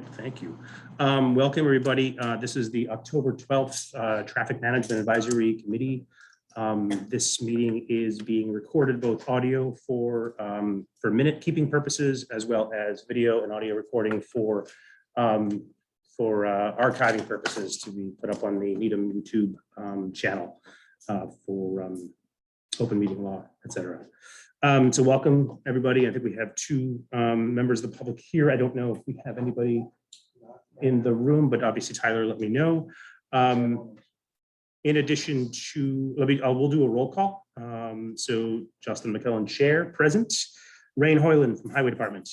Thank you. Welcome, everybody. This is the October 12th Traffic Management Advisory Committee. This meeting is being recorded, both audio for minute keeping purposes, as well as video and audio recording for archiving purposes to be put up on the Needham YouTube channel for open meeting law, etc. So welcome, everybody. I think we have two members of the public here. I don't know if we have anybody in the room, but obviously Tyler, let me know. In addition to, we'll do a roll call. So Justin McKellen, Chair, present. Rain Hoyland from Highway Department.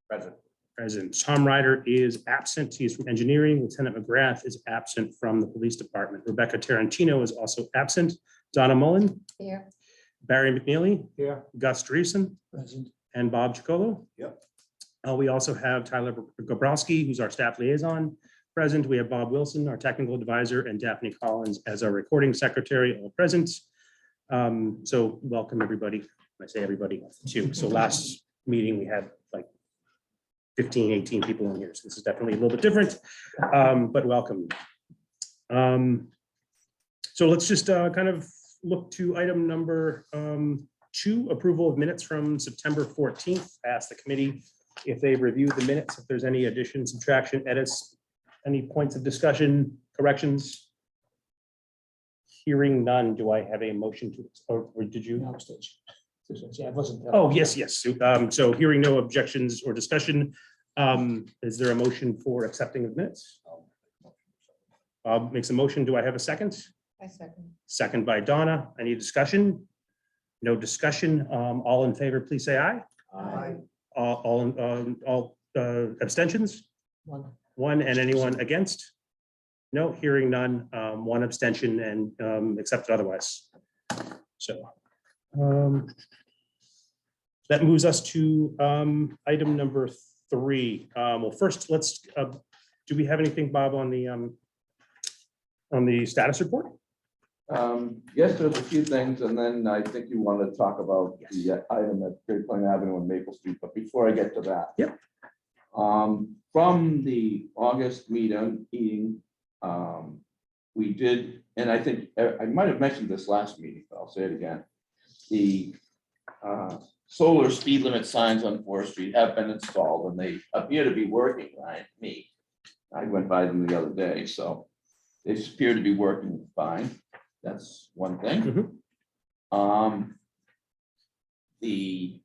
Present. Present. Tom Ryder is absent. He is from Engineering. Lieutenant McGrath is absent from the Police Department. Rebecca Tarantino is also absent. Donna Mullen. Here. Barry McNeely. Here. Gus Dreesen. Present. And Bob Chicolo. Yep. We also have Tyler Gabrowski, who's our staff liaison, present. We have Bob Wilson, our technical advisor, and Daphne Collins as our recording secretary, all present. So welcome, everybody. I say everybody too. So last meeting we had like 15, 18 people in here. So this is definitely a little bit different, but welcome. So let's just kind of look to item number 2, approval of minutes from September 14th. I asked the committee if they've reviewed the minutes, if there's any addition, subtraction, edits, any points of discussion, corrections. Hearing none, do I have a motion to, or did you? No, yeah, it wasn't. Oh, yes. So hearing no objections or discussion, is there a motion for accepting of minutes? Bob makes a motion. Do I have a second? I second. Second by Donna. Any discussion? No discussion. All in favor, please say aye. Aye. All abstentions? One, and anyone against? No, hearing none, one abstention, and accepted otherwise. So that moves us to item number 3. Well, first, let's do we have anything, Bob, on the status report? Yes, there's a few things, and then I think you want to talk about the item at Great Plain Avenue and Maple Street. But before I get to that, yep. From the August meeting, we did, and I think I might have mentioned this last meeting, but I'll say it again. The solar speed limit signs on 4th Street have been installed, and they appear to be working. I went by them the other day, so they appear to be working fine. That's one thing. Mm-hmm. The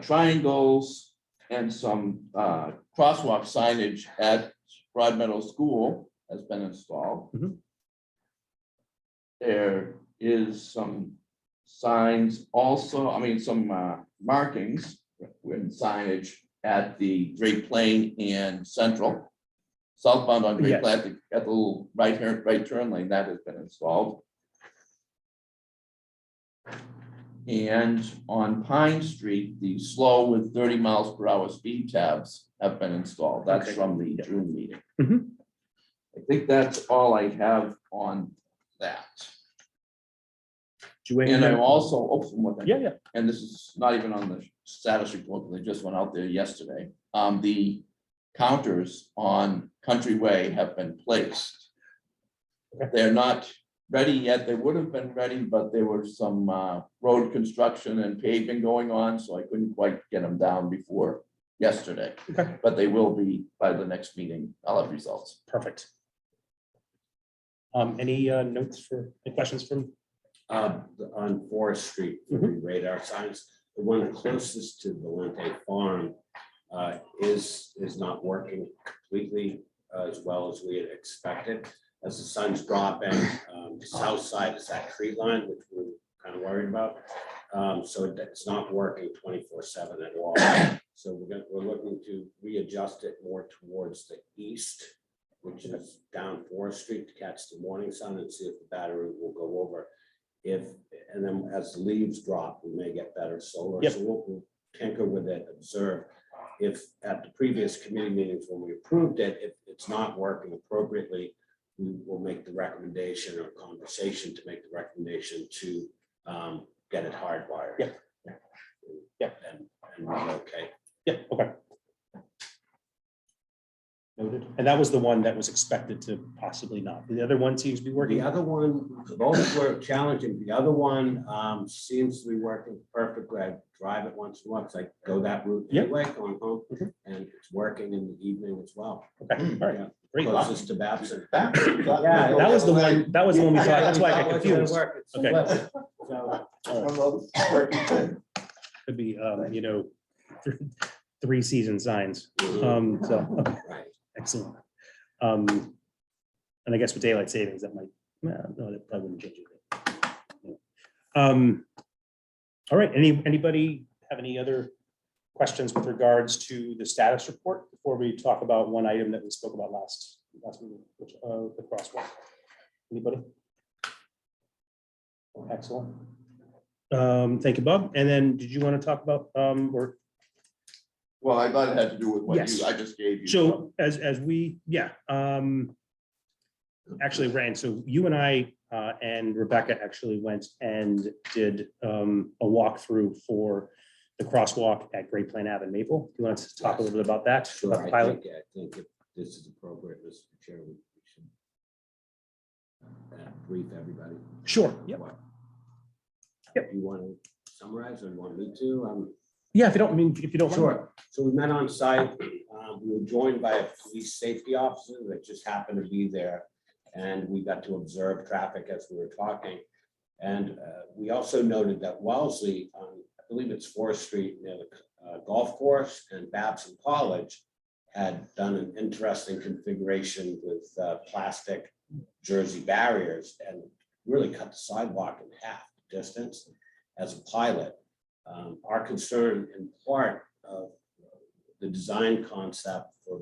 triangles and some crosswalk signage at Broadmeadow School has been installed. Mm-hmm. There is some signs also, some markings with signage at the Great Plain and Central. Southbound on Great Plain at the little right turn lane that has been installed. And on Pine Street, the slow with 30 miles per hour speed tabs have been installed. That's from the June meeting. Mm-hmm. I think that's all I have on that. And I'm also, and this is not even on the status report, they just went out there yesterday. The counters on Country Way have been placed. Okay. They're not ready yet. They would have been ready, but there were some road construction and paving going on, so I couldn't quite get them down before yesterday. Okay. But they will be by the next meeting. I'll have results. Perfect. Any notes for any questions from on 4th Street for the radar signs? The one closest to the Lente Farm is not working completely as well as we had expected. As the sun's dropping, the south side is that tree line, which we're kind of worried about. So it's not working 24/7 at all. So we're looking to readjust it more towards the east, which is down 4th Street to catch the morning sun and see if the battery will go over. And then as the leaves drop, we may get better solar. Yep. So we'll tinker with it, observe. If at the previous committee meetings when we approved it, if it's not working appropriately, we will make the recommendation or conversation to make the recommendation to get it hardwired. Yep. And we're okay. Yep. Okay. And that was the one that was expected to possibly not. The other one seems to be working. The other one, both were challenging. The other one seems to be working perfectly. I drive it once in a while because I go that route Yep. anyway, going home, and it's working in the evening as well. Okay, all right, Yeah. great. Closest to Babson. Yeah, That was the one, that was the one we thought, that's why I got confused. Okay. So, Could be, you know, 3-season signs. So, okay, right. excellent. And I guess with daylight savings, that might, no, that probably wouldn't change anything. All right, anybody have any other questions with regards to the status report before we talk about one item that we spoke about last meeting, which, the crosswalk? Anybody? Excellent. Thank you, Bob. And then did you want to talk about, or Well, I thought it had to do with what Yes. I just gave you. so as we, yeah, actually, Rand, so you and I and Rebecca actually went and did a walkthrough for the crosswalk at Great Plain Ave in Maple. Do you want to talk a little bit about that? Sure, about the I pilot? think if this is appropriate, Mr. Chair, we should brief everybody. Sure, yep. Yep. You want to summarize or you want me to? Yeah, if you don't mind. Sure. So we met on site. We were joined by a police safety officer that just happened to be there. And we got to observe traffic as we were talking. And we also noted that Wellesley, I believe it's 4th Street near the golf course and Babson College, had done an interesting configuration with plastic jersey barriers and really cut the sidewalk in half the distance as a pilot. Our concern in part of the design concept for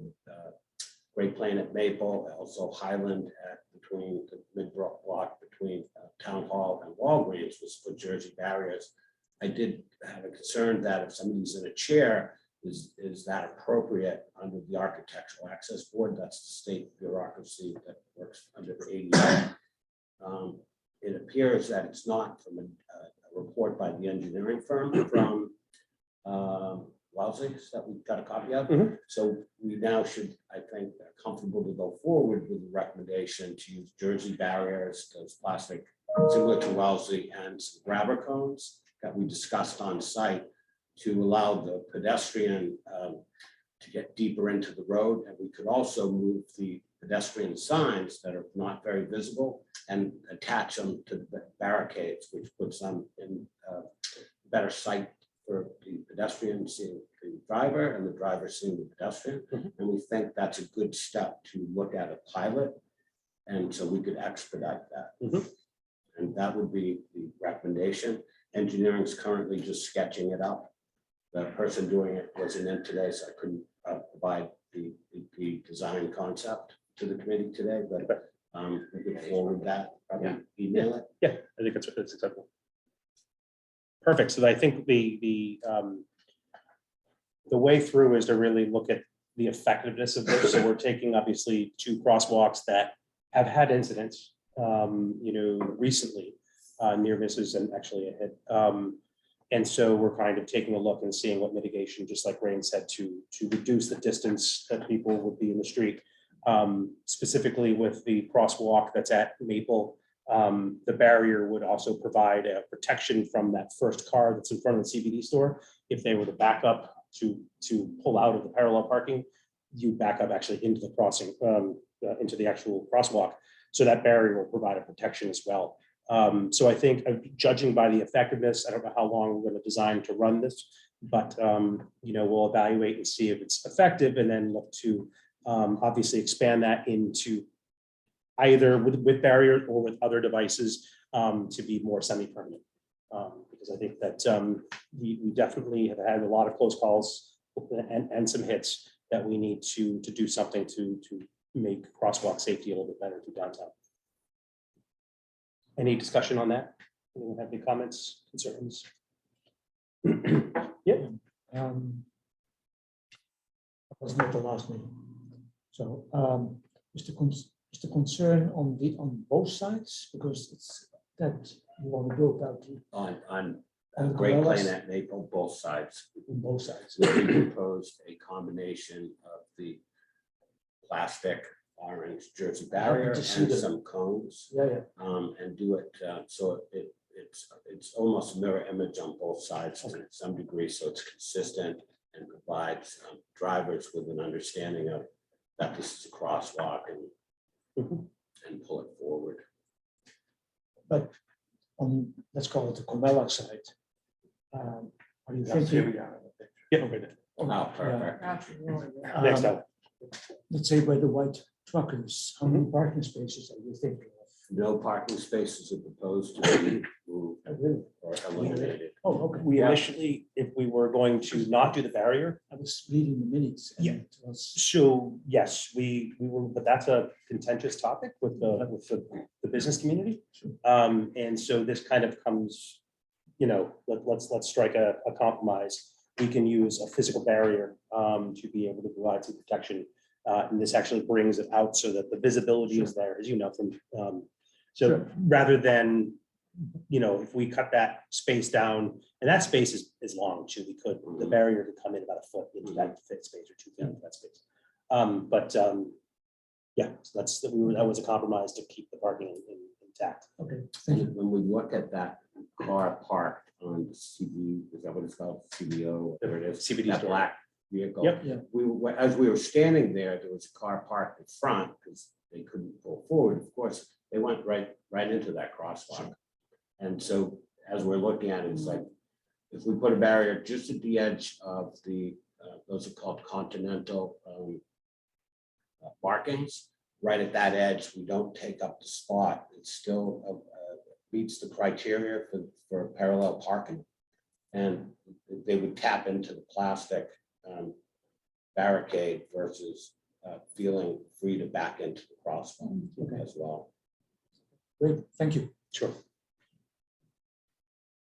Great Plain at Maple, also Highland at between the mid-block between Town Hall and Walgreens was for jersey barriers. I did have a concern that if somebody's in a chair, is that appropriate under the Architectural Access Board? That's the state bureaucracy that works under the ADA. It appears that it's not from a report by the engineering firm from Wellesley that we've got a copy of. Mhm. So we now should, I think, comfortable to go forward with the recommendation to use jersey barriers, those plastic similar to Wellesley, and some grabber cones that we discussed on site to allow the pedestrian to get deeper into the road. And we could also move the pedestrian signs that are not very visible and attach them to the barricades, which puts them in better sight for the pedestrian seeing the driver and the driver seeing the pedestrian. Mhm. And we think that's a good step to look at a pilot. And so we could expedite that. Mhm. And that would be the recommendation. Engineering is currently just sketching it up. The person doing it wasn't in today, so I couldn't provide the design concept to the committee today, but we could forward that, probably email it. Yeah, I think it's acceptable. Perfect. So I think the way through is to really look at the effectiveness of this. So we're taking obviously 2 crosswalks that have had incidents, recently, near misses and actually a hit. And so we're kind of taking a look and seeing what mitigation, just like Rain said, to reduce the distance that people would be in the street. Specifically with the crosswalk that's at Maple, the barrier would also provide a protection from that first car that's in front of the CBD store. If they were to back up to pull out of the parallel parking, you back up actually into the crossing, into the actual crosswalk. So that barrier will provide a protection as well. So I think judging by the effectiveness, I don't know how long we're going to design to run this, but we'll evaluate and see if it's effective and then look to obviously expand that into either with barriers or with other devices to be more semi-permanent. Because I think that we definitely have had a lot of close calls and some hits that we need to do something to make crosswalk safety a little bit better through downtown. Any discussion on that? Anyone have any comments, concerns? Yeah. I was not the last meeting. So is the concern on both sides, because it's that you want to build out On the Great umbrellas Plain at Maple, both sides. on both sides. We proposed a combination of the plastic orange Jersey Happy barrier to see and that. some cones. Yeah. And do it, so it's almost a mirror image on both sides to some degree, so it's consistent and provides drivers with an understanding of that this is a crosswalk and pull it forward. But on, let's call it the Comella side. Are you thinking? Yeah, okay, then. Oh, perfect. Next up. Let's say by the white truckers, how many parking spaces are you thinking of? No parking spaces are proposed to be moved Really? or eliminated. Oh, okay. We Yeah. initially, if we were going to not do the barrier, I was reading the minutes. And Yeah. it was, so yes, we were, but that's a contentious topic with the business community. And so this kind of comes, let's strike a compromise. We can use a physical barrier to be able to provide some protection. And this actually brings it out so that the visibility is there, as you know, from, so rather than, if we cut that space down, and that space is long too, the barrier could come in about a foot into that fit space or 2 feet into that space. Yeah, so that was a compromise to keep the parking intact. okay, thank you. And when we look at that car parked on the CB, is that what it's called? CBO, whatever it is. CBD That store. black vehicle. Yep. Yeah. As we were standing there, there was a car parked in front because they couldn't pull forward. Of course, they went right into that crosswalk. And so as we're looking at it, it's like, if we put a barrier just at the edge of the, those are called continental markings, right at that edge, we don't take up the spot. It still meets the criteria for parallel parking. And they would tap into the plastic barricade versus feeling free to back into the crosswalk as well. Great, thank you. Sure.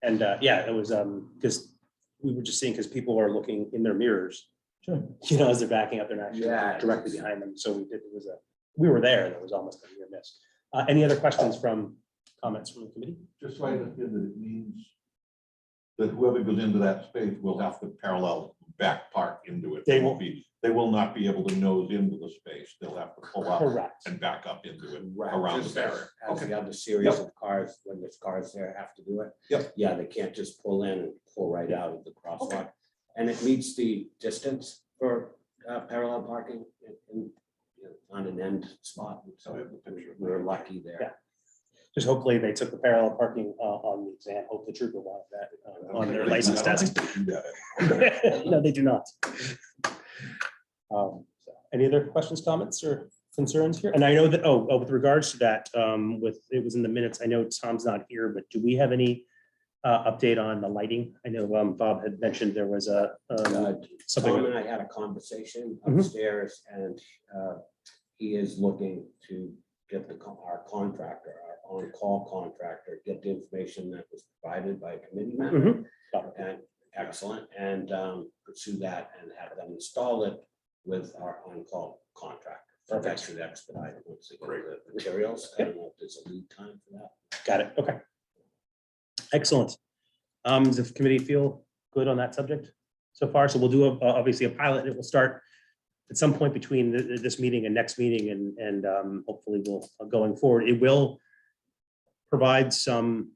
And yeah, it was because we were just seeing, because people are looking in their mirrors, Sure. as they're backing up, they're not actually Yeah. directly behind them. So we were there, and it was almost a near miss. Any other questions comments from the committee? Just so I understand that it means that whoever goes into that space will have to parallel back park into it. They will not be able to nose into the space. They'll have to pull up Correct. and back up into it Right, around the just barrier. as Okay. the other series of cars, when there's cars there, have to do it. Yep. Yeah, they can't just pull in and pull right out of the crosswalk. And it meets the distance for parallel parking on an end spot. So I have the picture. we're lucky there. Yeah. Just hopefully they took the parallel parking on the exam. Hope the trooper wanted that on their license test. No, they do not. So, any other questions, comments, or concerns here? And I know that, with regards to that, it was in the minutes. I know Tom's not here, but do we have any update on the lighting? I know Bob had mentioned there was something. Tom and I had a conversation upstairs, and he is looking to get our contractor, our on-call contractor, get the information that was provided by a committee member. And excellent, and pursue that and have them install it with our on-call contractor. So that should expedite it once they get the materials. I don't know if there's a lead time for that. Got it. Okay. Excellent. Does the committee feel good on that subject so far? So we'll do obviously a pilot. It will start at some point between this meeting and next meeting, and hopefully we'll going forward. It will provide some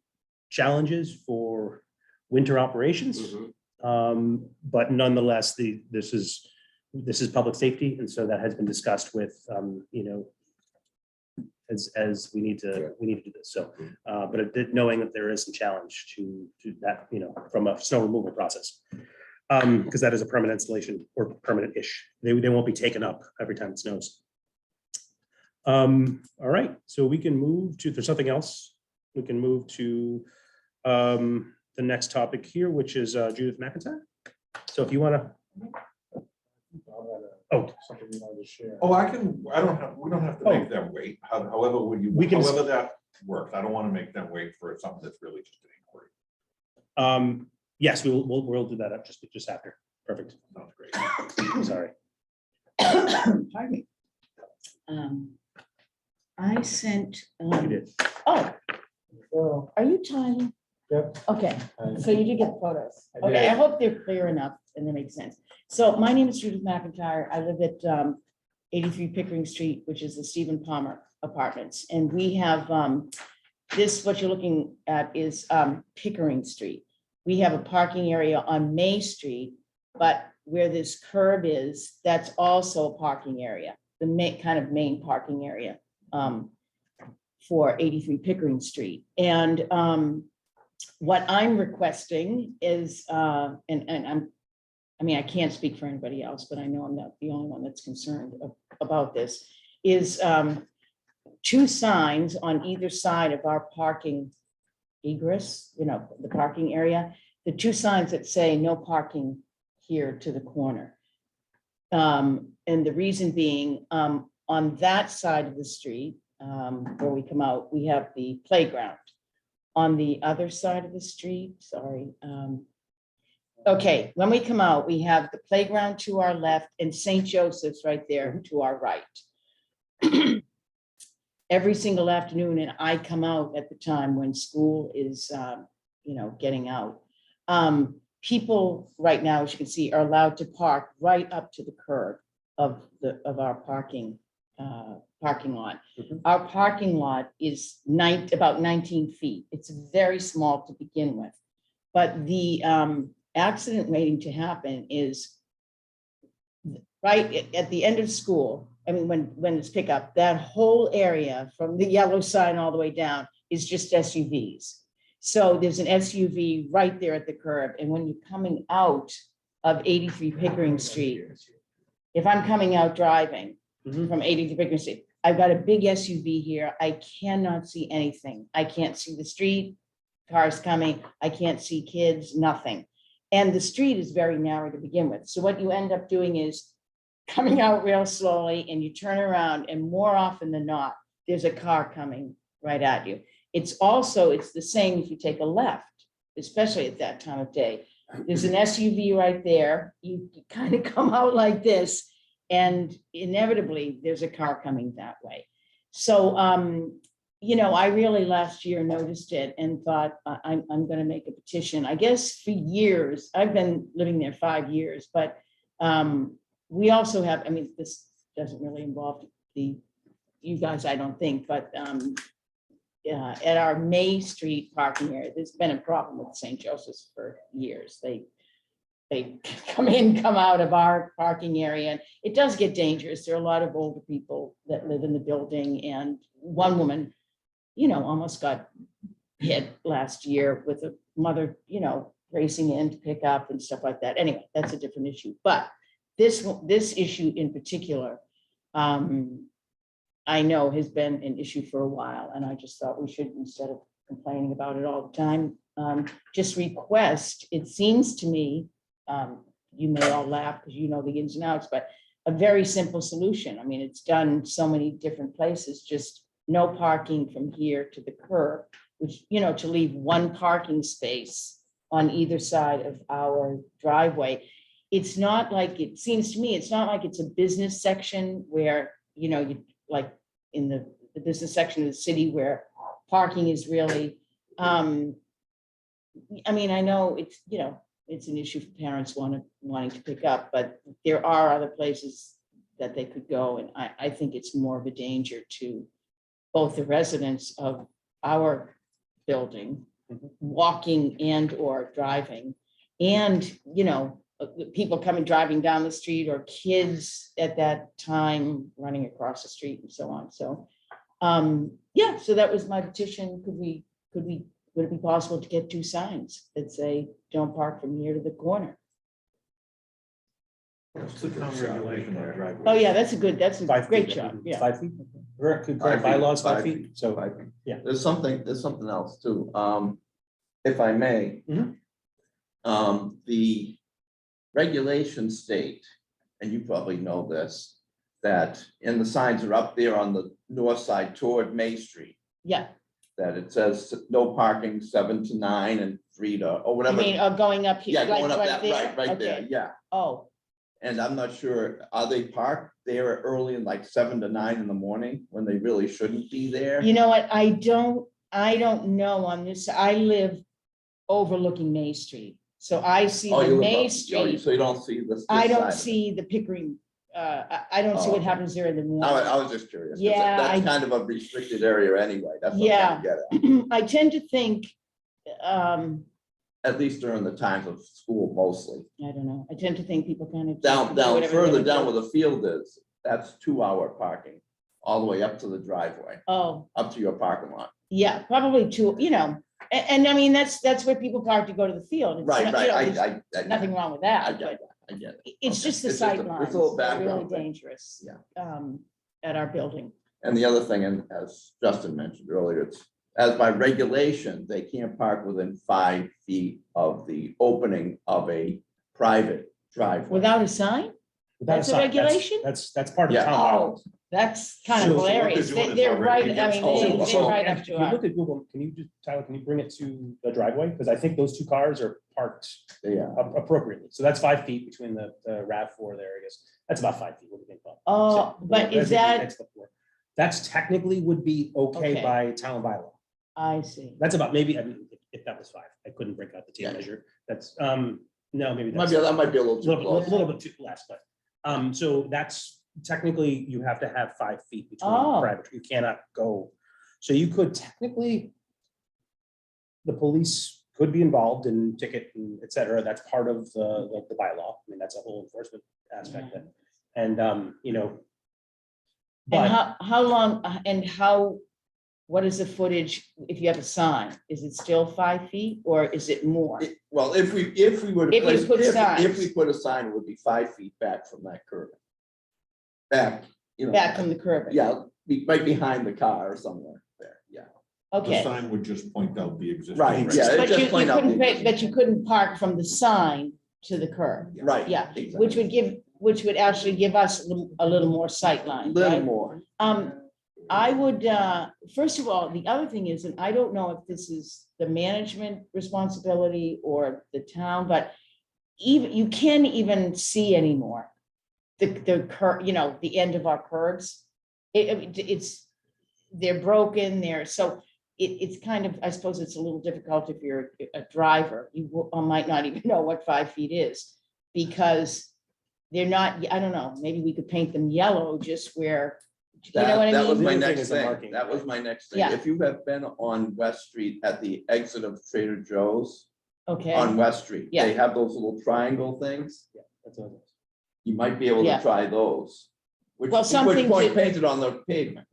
challenges for winter operations, but nonetheless, this is public safety, and so that has been discussed with as we need to do this. So, but knowing that there is some challenge to that, from a snow removal process, because that is a permanent installation or permanent-ish. They won't be taken up every time it snows. All right, so we can move to, if there's something else, we can move to the next topic here, which is Judith McIntyre. So if you want to. Something you wanted to share. Oh, we don't have to make them wait. However, however that works. I don't want to make them wait for something that's really just an inquiry. Yes, we'll do that up just after. Perfect. Sounds great. Sorry. Pardon me. I sent, You did. oh, Well, are you Tyler? yep. Okay, so you did get the photos. I Okay, I did. hope they're clear enough and they make sense. So my name is Judith McIntyre. I live at 83 Pickering Street, which is the Stephen Palmer Apartments. And we have, this, what you're looking at is Pickering Street. We have a parking area on May Street, but where this curb is, that's also a parking area, the kind of main parking area for 83 Pickering Street. And what I'm requesting is, I mean, I can't speak for anybody else, but I know I'm not the only one that's concerned about this, is 2 signs on either side of our parking egress, the parking area, the 2 signs that say no parking here to the corner. And the reason being, on that side of the street, where we come out, we have the playground. On the other side of the street, sorry. Okay, when we come out, we have the playground to our left and St. Joseph's right there to our right. Every single afternoon, and I come out at the time when school is, getting out. People right now, as you can see, are allowed to park right up to the curb of our parking lot. Our parking lot is about 19 feet. It's very small to begin with, but the accident waiting to happen is right at the end of school. I mean, when it's pickup, that whole area from the yellow sign all the way down is just SUVs. So there's an SUV right there at the curb. And when you're coming out of 83 Pickering Street, if I'm coming out driving from 83 Pickering Street, I've got a big SUV here. I cannot see anything. I can't see the street, cars coming. I can't see kids, nothing. And the street is very narrow to begin with. So what you end up doing is coming out real slowly and you turn around and more often than not, there's a car coming right at you. It's the same if you take a left, especially at that time of day. There's an SUV right there. You kind of come out like this and inevitably there's a car coming that way. So, I really last year noticed it and thought I'm going to make a petition. I guess for years, I've been living there 5 years, but we also have, this doesn't really involve you guys, I don't think, but at our May Street parking area, there's been a problem with St. Joseph's for years. They come in, come out of our parking area, and it does get dangerous. There are a lot of older people that live in the building, and one woman, almost got hit last year with a mother, racing in to pick up and stuff like that. Anyway, that's a different issue. But this issue in particular, I know has been an issue for a while, and I just thought we should, instead of complaining about it all the time, just request, it seems to me, you may all laugh because you know the ins and outs, but a very simple solution. I mean, it's done so many different places, just no parking from here to the curb, which, to leave one parking space on either side of our driveway. It's not like, it seems to me, it's not like it's a business section where, you like in the business section of the city where parking is really, I know it's, it's an issue for parents wanting to pick up, but there are other places that they could go. And I think it's more of a danger to both the residents of our building, walking and or driving, and, people coming, driving down the street, or kids at that time running across the street and so on. So, so that was my petition. Would it be possible to get 2 signs that say, don't park from here to the corner? What's the town regulation on driveways? Oh, yeah, that's a Five great feet, job. Yeah. 5 feet. Current 5 feet, bylaws, 5 5 feet. feet, So, 5 feet. yeah. There's something else too. If I may. The regulations state, and you probably know this, that, and the signs are up there on the north side toward May Street, Yeah. that it says no parking 7 to 9 and 3 to, or I whatever. mean, going up here. Yeah, like going up that, there? right there, Okay. yeah. Oh, And I'm not sure, are they parked there early in like 7 to 9 in the morning when they really shouldn't be there? you know what? I don't know on this. I live overlooking May Street. So I see Oh, the you live May up- Street. So you don't see this. I don't side of it. see the Pickering I don't see Oh, what okay. happens there in the I morning. was just curious. 'cause Yeah, That's I- kind of a restricted area anyway. That's what I'm trying to get at. I tend to think, At least during the times of school mostly. I don't know, I tend to think people kind of. Down, do whatever they're further gonna down do. where the field is, that's 2-hour parking, all the way up to the driveway, Oh, up to your parking lot. yeah, probably two, and I mean, that's where people park to go to the field. It's Right, not- right. there's Nothing wrong with I that, get but that, I get it. it's Okay. just the It's just a- sidelines. it's a little They're really background thing. dangerous. Yeah. At our building. And the other thing, and as Justin mentioned earlier, it's, as by regulation, they can't park within 5 feet of the opening of a private driveway. Without a sign? Without That's a sign, regulation? That's part of Yeah. town Oh, bylaws. that's kind So of what they're hilarious. doing is They're already right, I against mean, all they're the they're law. right up If to you our. look at Google, can you just, Tyler, can you bring it to the driveway? Because I think those two cars are parked Yeah, appropriately. So that's 5 feet between the RAV4 there, I guess. That's about 5 feet. What do you think, Bob? Oh, So, but is that's that, next to the floor. That's technically would be okay Okay. by town bylaw. I see. That's about maybe, I mean, if that was 5, I couldn't break out the tape Yeah. measure. That's, no, maybe might that's be, a that might be a little too close. little bit too less, but, so that's technically you have to have 5 feet between Oh. private, you cannot go. So you could technically, the police could be involved in ticket and et cetera. That's part of the bylaw. I mean, that's a whole enforcement aspect. That- And, And but how long, and what is the footage if you have a sign? Is it still 5 feet or is it more? Well, if we were to If we place, put if signs. we put a sign, it would be 5 feet back from that curb. Back, Back from the curb? Yeah, right behind the car or somewhere there, yeah. The Okay. sign would just point out the existing. Right, reg- yeah. But just you point out couldn't, the- but you couldn't park from the sign to the curb. Right. Yeah, exactly. which would actually give us a little more sight line, Little right? more. I would, first of all, the other thing is, and I don't know if this is the management responsibility or the town, but even, you can't even see anymore the curb, the end of our curbs. They're broken, it's kind of, I suppose it's a little difficult if you're a driver. Might not even know what 5 feet is because they're not, I don't know, maybe we could paint them yellow just where, you know what I That was mean? my The other thing next is the thing. marking, That was right? my next thing. Yeah. If you have been on West Street at the exit of Trader Joe's Okay, on West Street, Yeah. they have those little triangle things. that's what it is. You might be able Yeah. to try those. Which Well, something point to- painted on the pavement.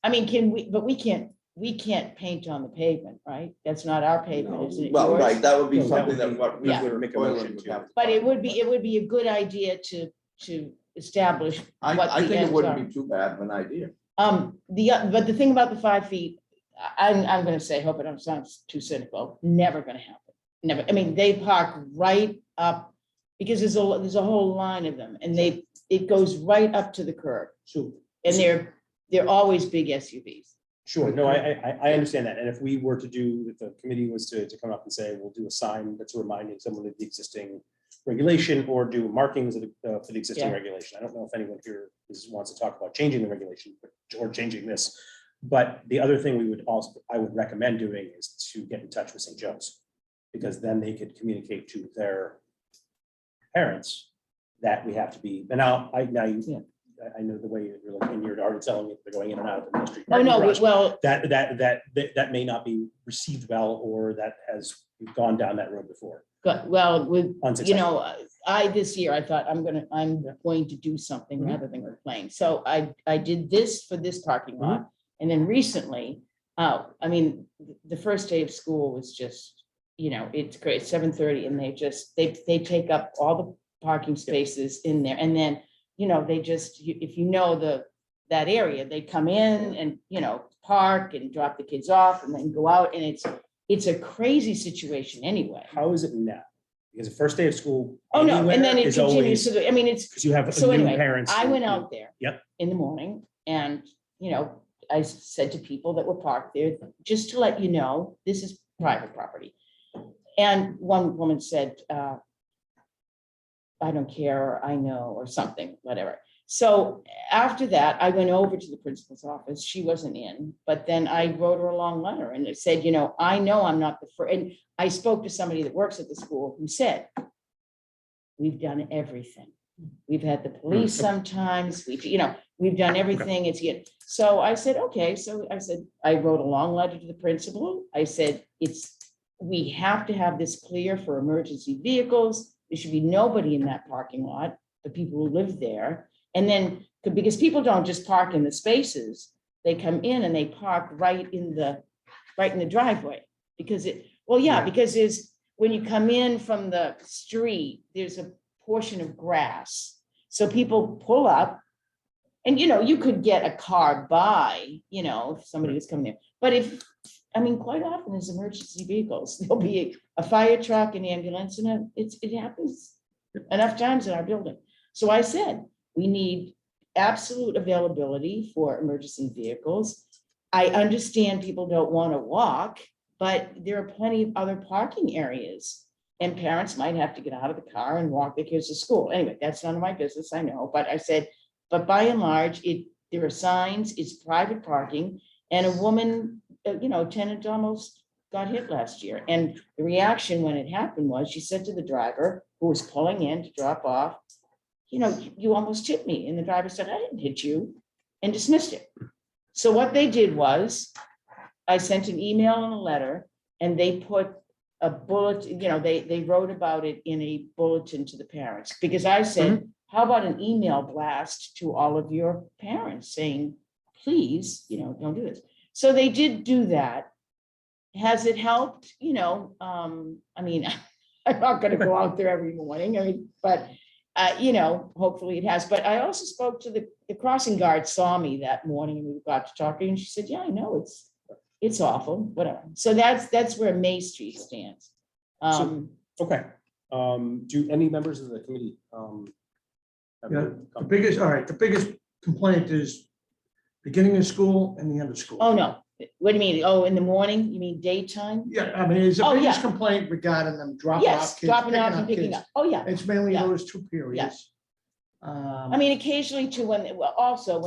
I mean, but we can't paint on the pavement, right? That's not our pavement, isn't it? Well, yours? right, that would be No, that something would that be- what we Yeah. would Make a Hoyland motion would to- have to But talk it would about. be a good idea to establish I what think the it ends wouldn't are. be too bad of an idea. But the thing about the 5 feet, I'm gonna say, hope I don't sound too cynical, never gonna happen. Never, I mean, they park right up, because there's a whole line of them, and it goes right up to the curb. So, And they're always big SUVs. sure, no, I understand that. And if we were to do, if the committee was to come up and say, we'll do a sign that's reminding someone of the existing regulation or do markings of for the existing Yeah. regulation. I don't know if anyone here wants to talk about changing the regulation or changing this. But the other thing I would recommend doing is to get in touch with St. Joe's. Because then they could communicate to their parents that we have to be, and I know the way you're looking, you're already telling me they're going in and out of the street. Oh, no, well, That may not be received well, or that has gone down that road before. with, Unsuccessful. this year, I thought I'm going to do something Mhm. rather than complain. So I did this for this parking lot. And then recently, I mean, the first day of school was just, it's great, 7:30, and they take up all the parking spaces in there. And then, they just, if that area, they come in and, park and drop the kids off and then go out, and it's a crazy situation anyway. How is it now? Because the first day of school. Oh, no, and then anywhere it is continues always- to, I mean, it's, Because you have so new anyway, parents. I who- went out there. Yep. In the morning and, I said to people that were parked there, just to let you know, this is private property. And one woman said, I don't care, I know, or something, whatever. So after that, I went over to the principal's office. She wasn't in, but then I wrote her a long letter and it said, I know I'm not the first. And I spoke to somebody that works at the school who said, we've done everything. We've had the police sometimes, we've done everything, it's good. So I said, okay, I wrote a long letter to the principal. I said, we have to have this clear for emergency vehicles. There should be nobody in that parking lot, the people who live there. And then, because people don't just park in the spaces, they come in and they park right in the driveway. Because when you come in from the street, there's a portion of grass. So people pull up and, you could get a car by, if somebody was coming in. But quite often there's emergency vehicles. There'll be a fire truck, an ambulance, and it happens enough times in our building. So I said, we need absolute availability for emergency vehicles. I understand people don't want to walk, but there are plenty of other parking areas. And parents might have to get out of the car and walk their kids to school. Anyway, that's none of my business, I know. But I said, but by and large, there are signs, it's private parking. And a woman, tenant almost got hit last year. And the reaction when it happened was she said to the driver who was pulling in to drop off, you almost hit me. And the driver said, I didn't hit you, and dismissed it. So what they did was I sent an email and a letter, and they put a bullet, they wrote about it in a bulletin to the parents, because I said, how about an email blast to all of your parents saying, please, don't do this. So they did do that. Has it helped? I'm not going to go out there every morning. But hopefully it has. But I also spoke to the crossing guard, saw me that morning, and we got to talking, and she said, yeah, I know it's awful, whatever. So that's where May Street stands. Okay. Do any members of the committee? The biggest complaint is beginning of school and the end of school. Oh, no. What do you mean? Oh, in the morning? You mean daytime? Yeah, it's the biggest complaint regarding them dropping off Yes, kids. dropping off and picking kids. up. Oh, yeah. It's mainly Yeah. those two periods. Occasionally too, when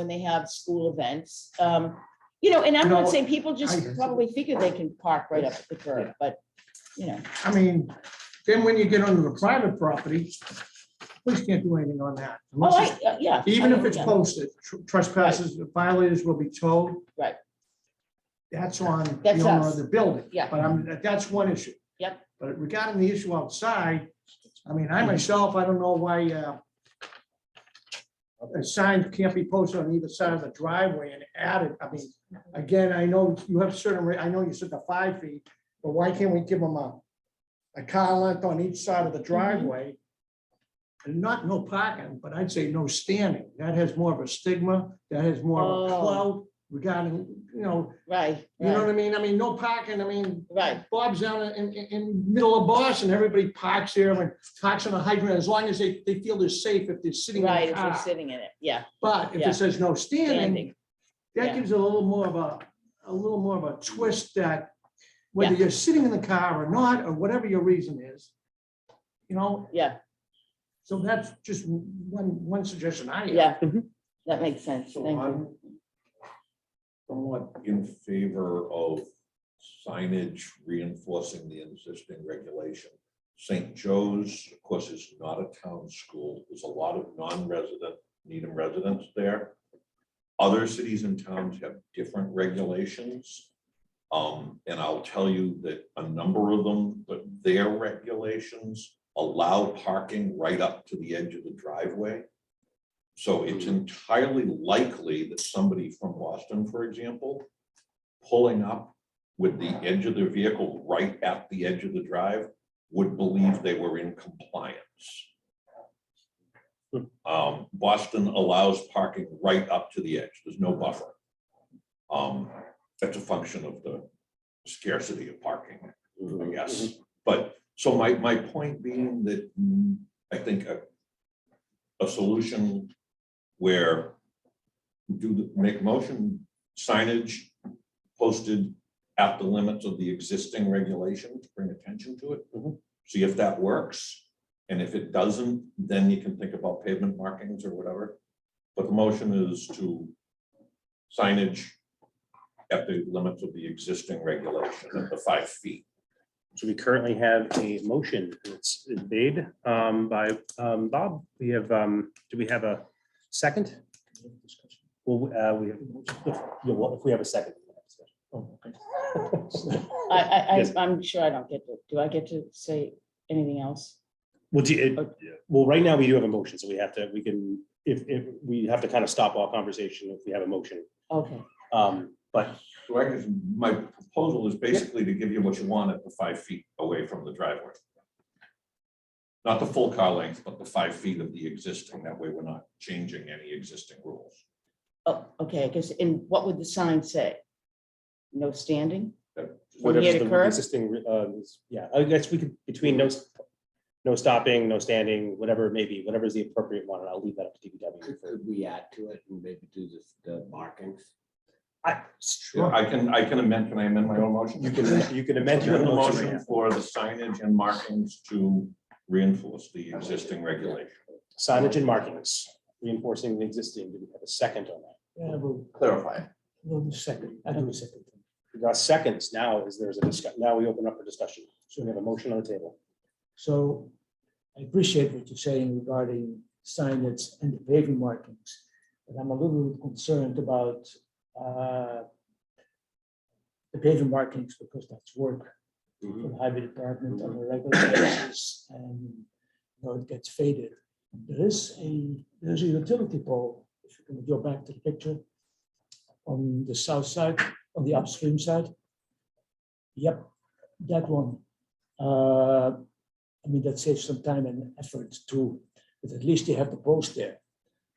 they have school events, and I'm not saying people just probably figure they can park right up at the curb, but, Then when you get onto the private property, police can't do anything on that. yeah. Even if it's posted, trespassers, violators will be towed. Right. That's on the That's owner us. of the building. Yeah. But that's one issue. Yep. But regarding the issue outside, I myself, I don't know why a sign can't be posted on either side of the driveway and added. Again, I know you have I know you said the 5 feet, but why can't we give them a car length on each side of the driveway? And no parking, but I'd say no standing. That has more of a stigma, that has more of a clout regarding, Right. you know what I mean? No parking, Right. Bob's down in middle of Boston, everybody parks there and parks on a hydrant, as long as they feel they're safe if they're sitting in Right, the if you're car. sitting in it, yeah. But if Yeah. it says no standing, Standing. that Yeah. gives it a little more of a twist that whether you're sitting in the car or not, or whatever your reason is, Yeah, so that's just one suggestion I have. yeah, that makes sense. So Thank you. I'm somewhat in favor of signage reinforcing the existing regulation. St. Joe's, of course, is not a town school. There's a lot of non-resident Needham residents there. Other cities and towns have different regulations. And I'll tell you that a number of them, but their regulations allow parking right up to the edge of the driveway. So it's entirely likely that somebody from Boston, for example, pulling up with the edge of their vehicle right at the edge of the drive would believe they were in compliance. Boston allows parking right up to the edge. There's no buffer. That's a function of the scarcity of parking, I guess. But so my point being that I think a solution where make motion signage posted at the limits of the existing regulation to bring attention to it. See if that works. And if it doesn't, then you can think about pavement markings or whatever. But the motion is to signage at the limits of the existing regulation at the 5 feet. So we currently have a motion that's made by Bob. We have, do we have a second? Well, we have, yeah, well, if we have a second. Oh, okay. Yes. I'm sure I don't get to, do I get to say anything else? Well, well, right now we do have a motion, so we have to, we can, if we have to kind of stop all conversation if we have a motion. Okay, But So I guess my proposal is basically to give you what you want at the 5 feet away from the driveway. Not the full car length, but the 5 feet of the existing. That way we're not changing any existing rules. oh, okay, I guess, and what would the sign say? No standing? From whatever's here to the curb? existing, yeah, I guess we could, between no stopping, no standing, whatever it may be, whatever is the appropriate one, and I'll leave that up to DPW. Could we add to it and maybe do the markings? Sure. I can amend, can I amend my own motion? You can amend your Amend the motion. motion for the signage and markings to reinforce the existing regulation. Signage and markings, reinforcing the existing. Do we have a second on that? Yeah, we'll Clarify. do the second. I do the second. We got seconds now, there's a discussion, now we open up for discussion. So we have a motion on the table. So I appreciate what you're saying regarding signage and the paving markings, but I'm a little bit concerned about the paving markings because that's work for the highway department on a regular basis, and it gets faded. There's a utility pole, if you can go back to the picture, on the south side, on the upstream side. Yep, that one. I mean, that saves some time and effort too, but at least you have the post there.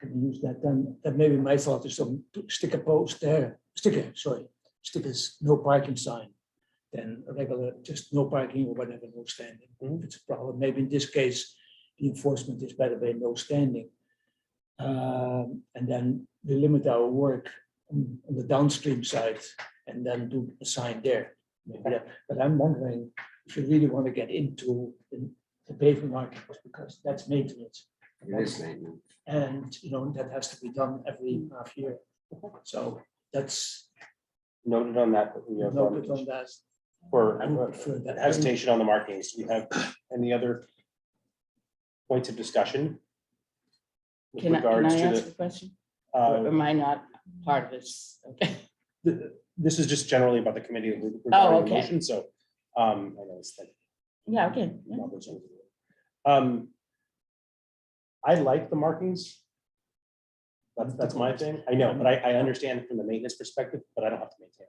Can you use that then? That maybe my thought is to stick a post there, stick a no parking sign. Then a regular, just no parking or whatever, no standing. If it's a problem, maybe in this case, the enforcement is better by no standing. And then we limit our work on the downstream side and then do a sign there. Maybe that. But I'm wondering if you really want to get into the paving markings, because that's maintenance. It is maintenance. And, that has to be done every half year. So that's Noted on that. But we have noted on that. for I would prefer that. hesitation on the markings. Do we have any other points of discussion? with Can I regards to ask a question? Or Uh, am I not part of this? Okay. This is just generally about the committee. regarding the okay. motion, So, I know it's like. Yeah, okay. Yeah. I like the markings. That's my thing. I know, but I understand from the maintenance perspective, but I don't have to maintain.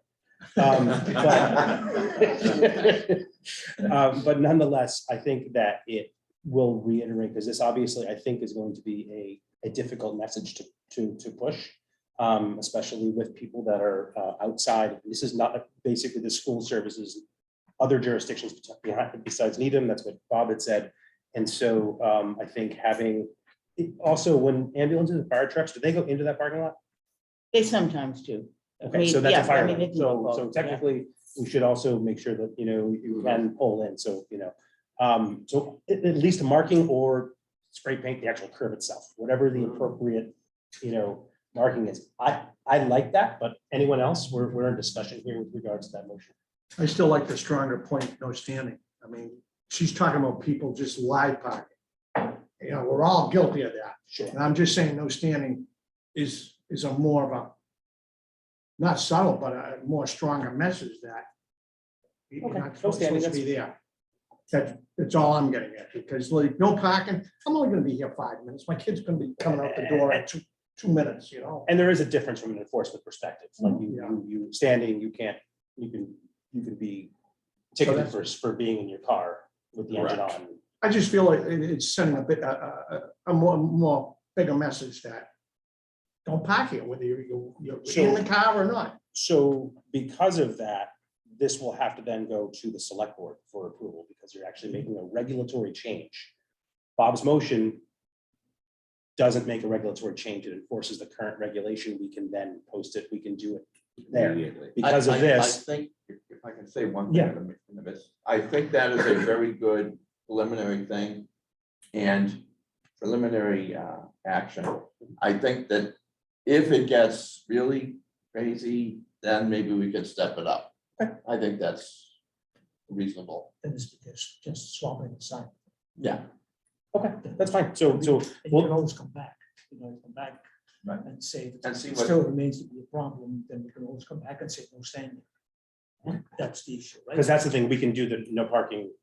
But nonetheless, I think that it will reiterate, because this obviously, I think, is going to be a difficult message to push, especially with people that are outside. This is not basically the school services, other jurisdictions besides Needham. That's what Bob had said. And so I think having, also when ambulances and fire trucks, do they go into that parking lot? They sometimes do. Okay, so that's a fire they lane. can go both, So yeah. technically, we should also make sure that, you can pull in, so, so at least a marking or spray paint the actual curb itself, whatever the appropriate, marking is. I like that, but anyone else, we're in discussion here with regards to that motion. I still like the stronger point, no standing. I mean, she's talking about people just live parking. We're all guilty of that. Sure. And I'm just saying no standing is a more of a, not subtle, but a more stronger message that you're Okay, not no supposed standing, to be there. That's all I'm getting at, because like no parking, I'm only gonna be here 5 minutes. My kid's gonna be coming out the door at 2 minutes, And there is a difference from an enforcement perspective, like Yeah. you standing, you can be ticketed that's- for being in your car with the engine Correct. on. I just feel like it's sending a bit, a more bigger message that don't park here, whether you're in the car or not. So because of that, this will have to then go to the select board for approval, because you're actually making a regulatory change. Bob's motion doesn't make a regulatory change. It enforces the current regulation. We can then post it. We can do it there. Immediately. Because of I this, think, if I can say one thing Yeah. in the midst, I think that is a very good preliminary thing and preliminary action. I think that if it gets really crazy, then maybe we could step it up. I think that's reasonable. Then it's because just swapping the sign. Yeah. Okay, that's fine. So, And you we'll- can always come back, come back Right. and say, if And it see what- still remains to be a problem, then we can always come back and say, no standing. That's the issue, right? because that's the thing, we can do the no parking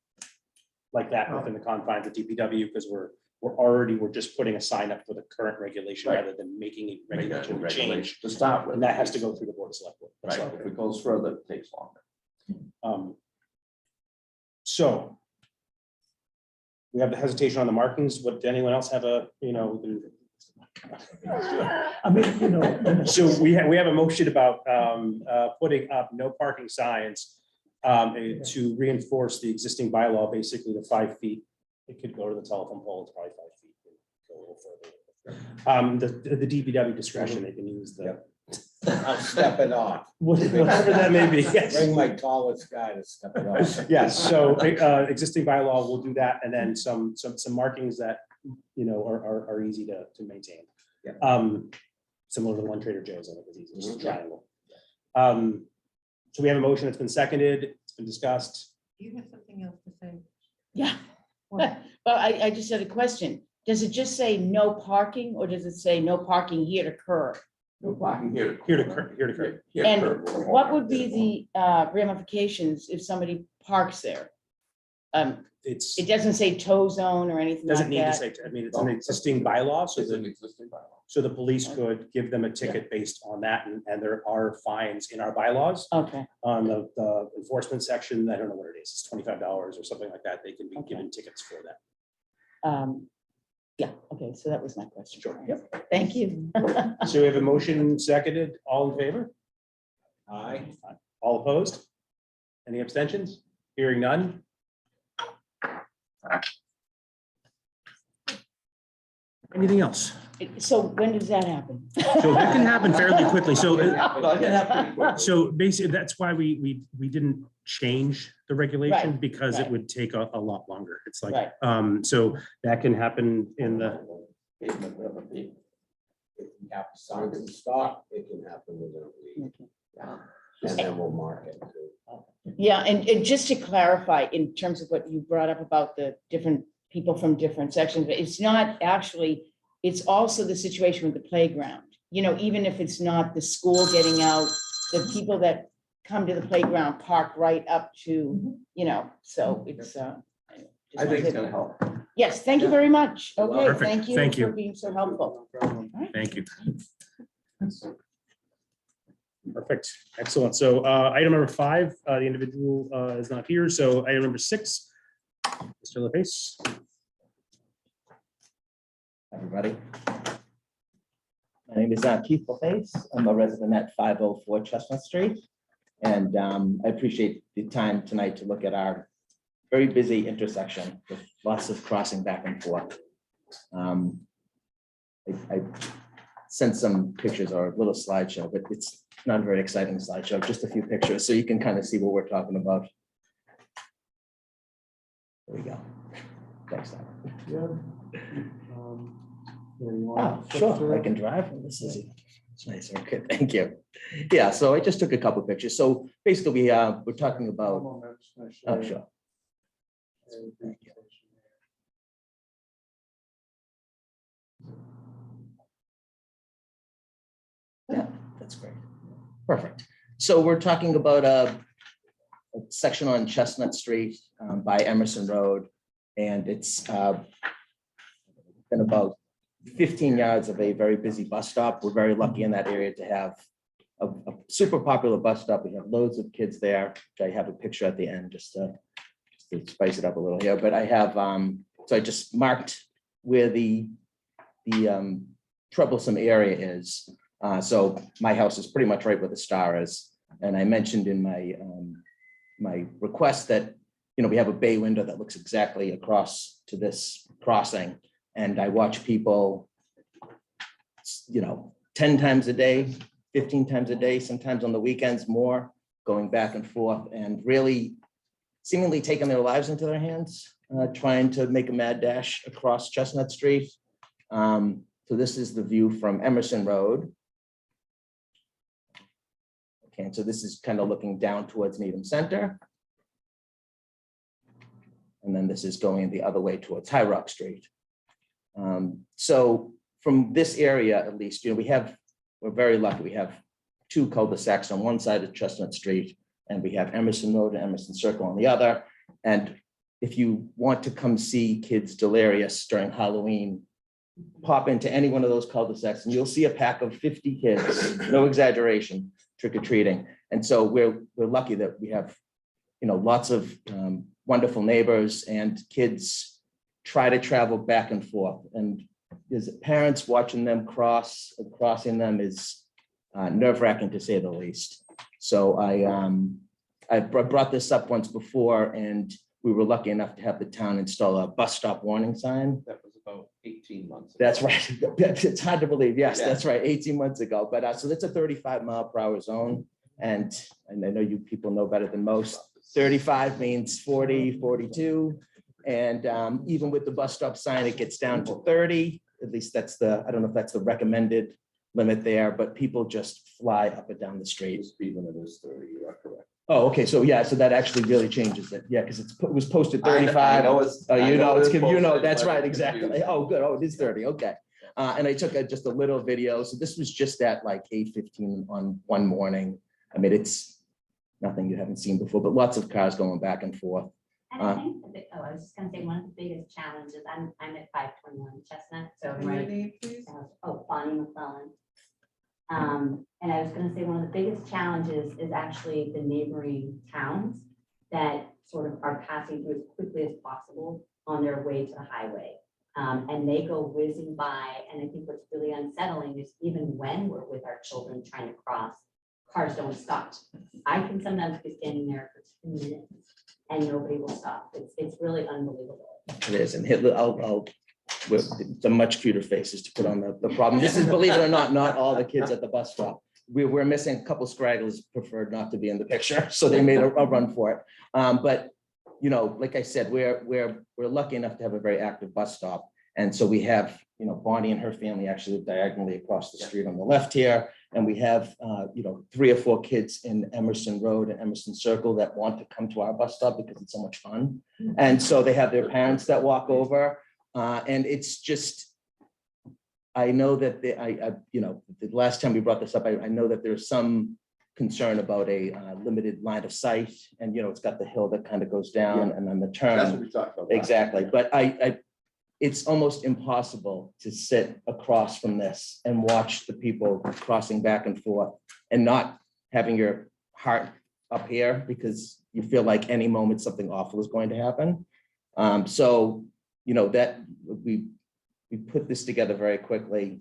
like that within the confines of DPW, because we're just putting a sign up for the current regulation Right. rather than making a Make a regulation change. regulation to start with. And that has to go through the board of select board. Right, if it goes further, it takes longer. So we have the hesitation on the markings. What, did anyone else have a, I mean, so we have a motion about putting up no parking signs to reinforce the existing bylaw, basically the 5 feet. It could go to the telephone pole, it's probably 5 feet. Go a little further. The DPW discretion, they can use the, I'll step it off. whatever that may be. Yes. Bring my tallest guy to step it off. Yes, so existing bylaw will do that, and then some markings that, are easy to maintain. Yeah. Similar to the one Trader Joe's, I think is easy, just a Mhm. triangle. So we have a motion that's been seconded, it's been discussed. Do you have something else to say? Yeah. Well, I just had a question. Does it just say no parking or does it say no parking here to curb? No parking here. Here to curb, here to curb. Here to And curb. what would be the ramifications if somebody parks there? It doesn't say tow zone or anything Doesn't like need to that. say, I mean, it's an existing bylaw, so It's an the, existing bylaw. so the police could give them a ticket based on that, and there are fines in our bylaws. Okay, On the enforcement section, I don't know what it is, it's $25 or something like that, they can be Okay. given tickets for that. yeah, okay, so that was my question. Sure, yep. Thank you. So we have a motion seconded, all in favor? Aye. All opposed? Any abstentions? Hearing none? Anything else? So when does that happen? So that can happen fairly quickly, so, Well, I can have pretty quick. so basically, that's why we didn't change the regulation, Right, because it right. would take a lot longer, it's like, Right. so that can happen in the, Pavement, If you have to sign and stop, it can happen within a week. And then we'll mark it too. Yeah, and just to clarify, in terms of what you brought up about the different people from different sections, it's not actually, it's also the situation with the playground. Even if it's not the school getting out, the people that come to the playground park right up to, so it's. I think it's gonna help. Yes, thank you very much. Okay, Perfect. thank you Thank you. for being so helpful. thank you. Perfect, excellent. So item number 5, the individual is not here, so item number 6, Mr. LaPace. Everybody. My name is Keith LaFace. I'm a resident at 504 Chestnut Street. And I appreciate the time tonight to look at our very busy intersection with lots of crossing back and forth. I sent some pictures or a little slideshow, but it's not a very exciting slideshow, just a few pictures, so you can kind of see what we're talking about. There we go. Thanks, Tom. Oh, sure, I can drive. This is, it's nice. Okay, thank you. Yeah, so I just took a couple pictures. So basically, we're talking about, oh, sure. Thank you. Yeah, that's great. Perfect. So we're talking about a section on Chestnut Street by Emerson Road, and it's been about 15 yards of a very busy bus stop. We're very lucky in that area to have a super popular bus stop. We have loads of kids there, which I have a picture at the end just to spice it up a little here. But I have, so I just marked where the troublesome area is. So my house is pretty much right where the star is. And I mentioned in my my request that, we have a bay window that looks exactly across to this crossing. And I watch people, 10 times a day, 15 times a day, sometimes on the weekends more, going back and forth and really seemingly taking their lives into their hands, trying to make a mad dash across Chestnut Street. So this is the view from Emerson Road. Okay, and so this is kind of looking down towards Needham Center. And then this is going the other way towards High Rock Street. So from this area, at least, we're very lucky. We have two cul-de-sacs on one side of Chestnut Street, and we have Emerson Road and Emerson Circle on the other. And if you want to come see kids delirious during Halloween, pop into any one of those cul-de-sacs and you'll see a pack of 50 kids, no exaggeration, trick-or-treating. And so we're lucky that we have, lots of wonderful neighbors, and kids try to travel back and forth. And as parents watching them crossing them is nerve-wracking, to say the least. So I brought this up once before, and we were lucky enough to have the town install a bus stop warning sign. That was about 18 months. That's right. It's hard to believe. Yes, Yeah. that's right. 18 months ago. But so that's a 35-mile-per-hour zone. And I know you people know better than most. 35 means 40, 42. And even with the bus stop sign, it gets down to 30. At least that's I don't know if that's the recommended limit there, but people just fly up and down the street. The speed limit is 30, you are correct. Oh, okay. So yeah, so that actually really changes it. Yeah, because it was posted I 35. know it's. Oh, I it's, posted, that's but right, it's exactly. confusing. Oh, good. Oh, it is 30. Okay. And I took just a little video. So this was just at like 8:15 on one morning. I mean, it's nothing you haven't seen before, but lots of cars going back and forth. And I think, I was just gonna say, one of the biggest challenges, I'm at 521 Chestnut, so And your right. name, please? Bonnie McClellan. And I was gonna say, one of the biggest challenges is actually the neighboring towns that sort of are passing through as quickly as possible on their way to the highway. And they go whizzing by, and I think what's really unsettling is even when we're with our children trying to cross, cars don't stop. I can sometimes be standing there for 2 minutes and nobody will stop. It's really unbelievable. It is. And Hitler, I'll with the much cuter faces to put on the problem. This is, believe it or not all the kids at the bus stop. We're missing a couple stragglers preferred not to be in the picture, so they made a run for it. But like I said, we're lucky enough to have a very active bus stop, and so we have Bonnie and her family actually live diagonally across the street on the left here, and we have 3 or 4 kids in Emerson Road and Emerson Circle that want to come to our bus stop because it's so much fun, and so they have their parents that walk over, and it's just. I know that the last time we brought this up, I know that there's some concern about a limited line of sight, and it's got the hill that kind of goes down and then the turn. That's what we talked about. Exactly, but it's almost impossible to sit across from this and watch the people crossing back and forth and not having your heart up here because you feel like any moment something awful is going to happen. So that we put this together very quickly.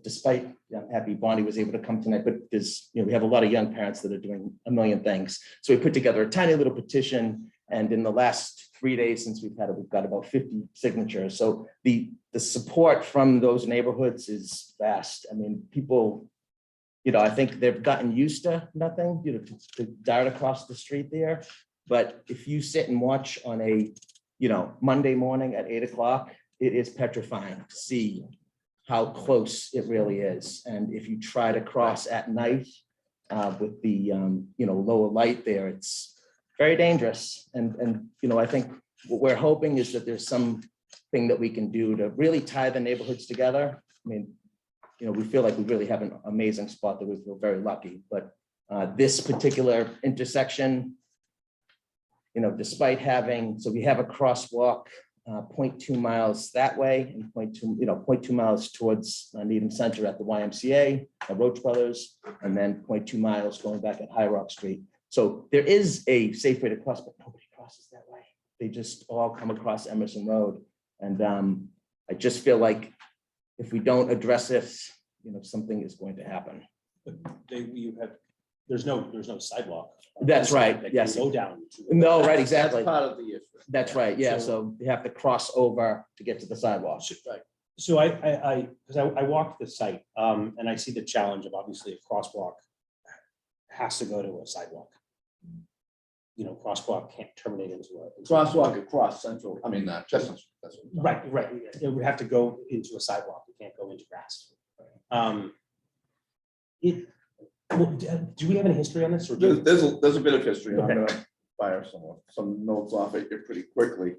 Despite, I'm happy Bonnie was able to come tonight, but there's, we have a lot of young parents that are doing a million things. So we put together a tiny little petition, and in the last 3 days since we've got about 50 signatures. So the support from those neighborhoods is vast. I mean, people, I think they've gotten used to nothing, to dart across the street there. But if you sit and watch on a Monday morning at 8 o'clock, it is petrifying to see how close it really is. And if you try to cross at night with the lower light there, it's very dangerous. And I think what we're hoping is that there's something that we can do to really tie the neighborhoods together. I mean, we feel like we really have an amazing spot that we feel very lucky, but this particular intersection, despite having, so we have a crosswalk 0.2 miles that way and 0.2 miles towards Needham Center at the YMCA, Roach Brothers, and then 0.2 miles going back at High Rock Street. So there is a safe way to cross, but nobody crosses that way. They just all come across Emerson Road. And I just feel like if we don't address this, something is going to happen. There's no sidewalk. That's right, That can yes. Go down. No, right, exactly. That's part of the issue. That's right, yeah, so you have to cross over to get to the sidewalk. So because I walked the site, and I see the challenge of obviously a crosswalk has to go to a sidewalk. Crosswalk can't terminate into a. Crosswalk across Central, Chestnut Street. That's what we're talking Right. It would have to go into a sidewalk. It can't go into grass. Do we have any history on this? Or about. There's a bit of history. I'm Okay. gonna fire some notes off at you pretty quickly.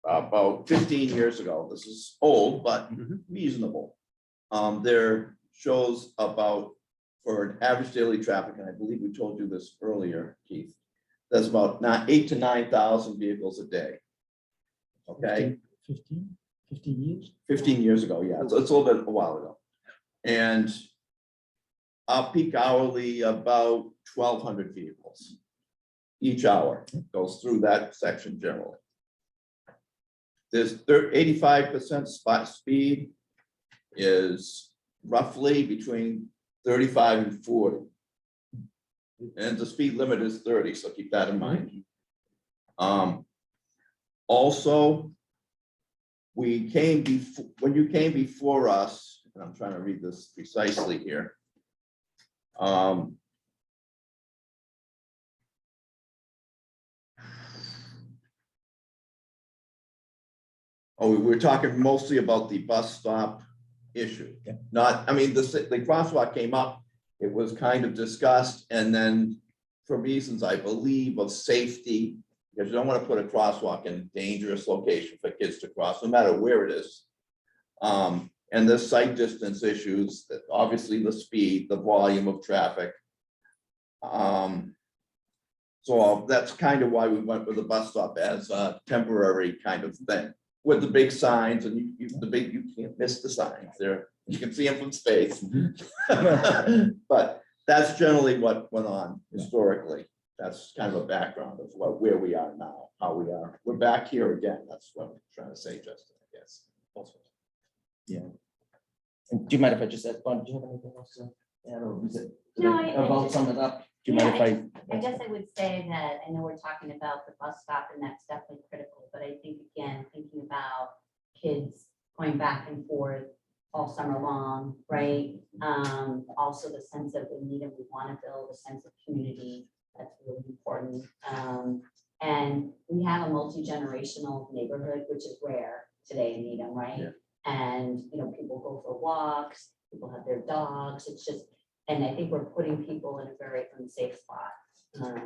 About 15 years ago, this is old, but reasonable. There shows about, for an average daily traffic, and I believe we told you this earlier, Keith, there's about 8,000 to 9,000 vehicles a day. Okay, 15 years? 15 years ago, yeah, it's a little bit a while ago. And our peak hourly, about 1,200 vehicles each hour goes through that section generally. There's 85% spot speed is roughly between 35 and 40. And the speed limit is 30, so keep that in mind. Also, we came before, when you came before us, and I'm trying to read this precisely here. Oh, we're talking mostly about the bus stop issue. Yeah. Not, I mean, the crosswalk came up, it was kind of discussed, and then for reasons, I believe, of safety, because you don't want to put a crosswalk in a dangerous location for kids to cross, no matter where it is. And the sight distance issues, that obviously the speed, the volume of traffic. So that's kind of why we went with the bus stop as a temporary kind of thing. With the big signs, and you can't miss the signs there. You can see them from space. But that's generally what went on historically. That's kind of a background of where we are now, how we are. We're back here again. That's what I'm trying to say, Justin, I guess. Yeah. And do you mind if I just add, Bon, do you have anything else to add, or was it? No, About sum it up? Do you Yeah, mind if I guess I would say that, I know we're talking about the bus stop and that's definitely critical, but I think again, thinking about kids going back and forth all summer long, right? Also the sense of the need and we want to build a sense of community, that's really important. And we have a multi-generational neighborhood, which is rare today in Needham, right? Yeah. And, you know, people go for walks, people have their dogs, it's just, and I think we're putting people in a very unsafe spot.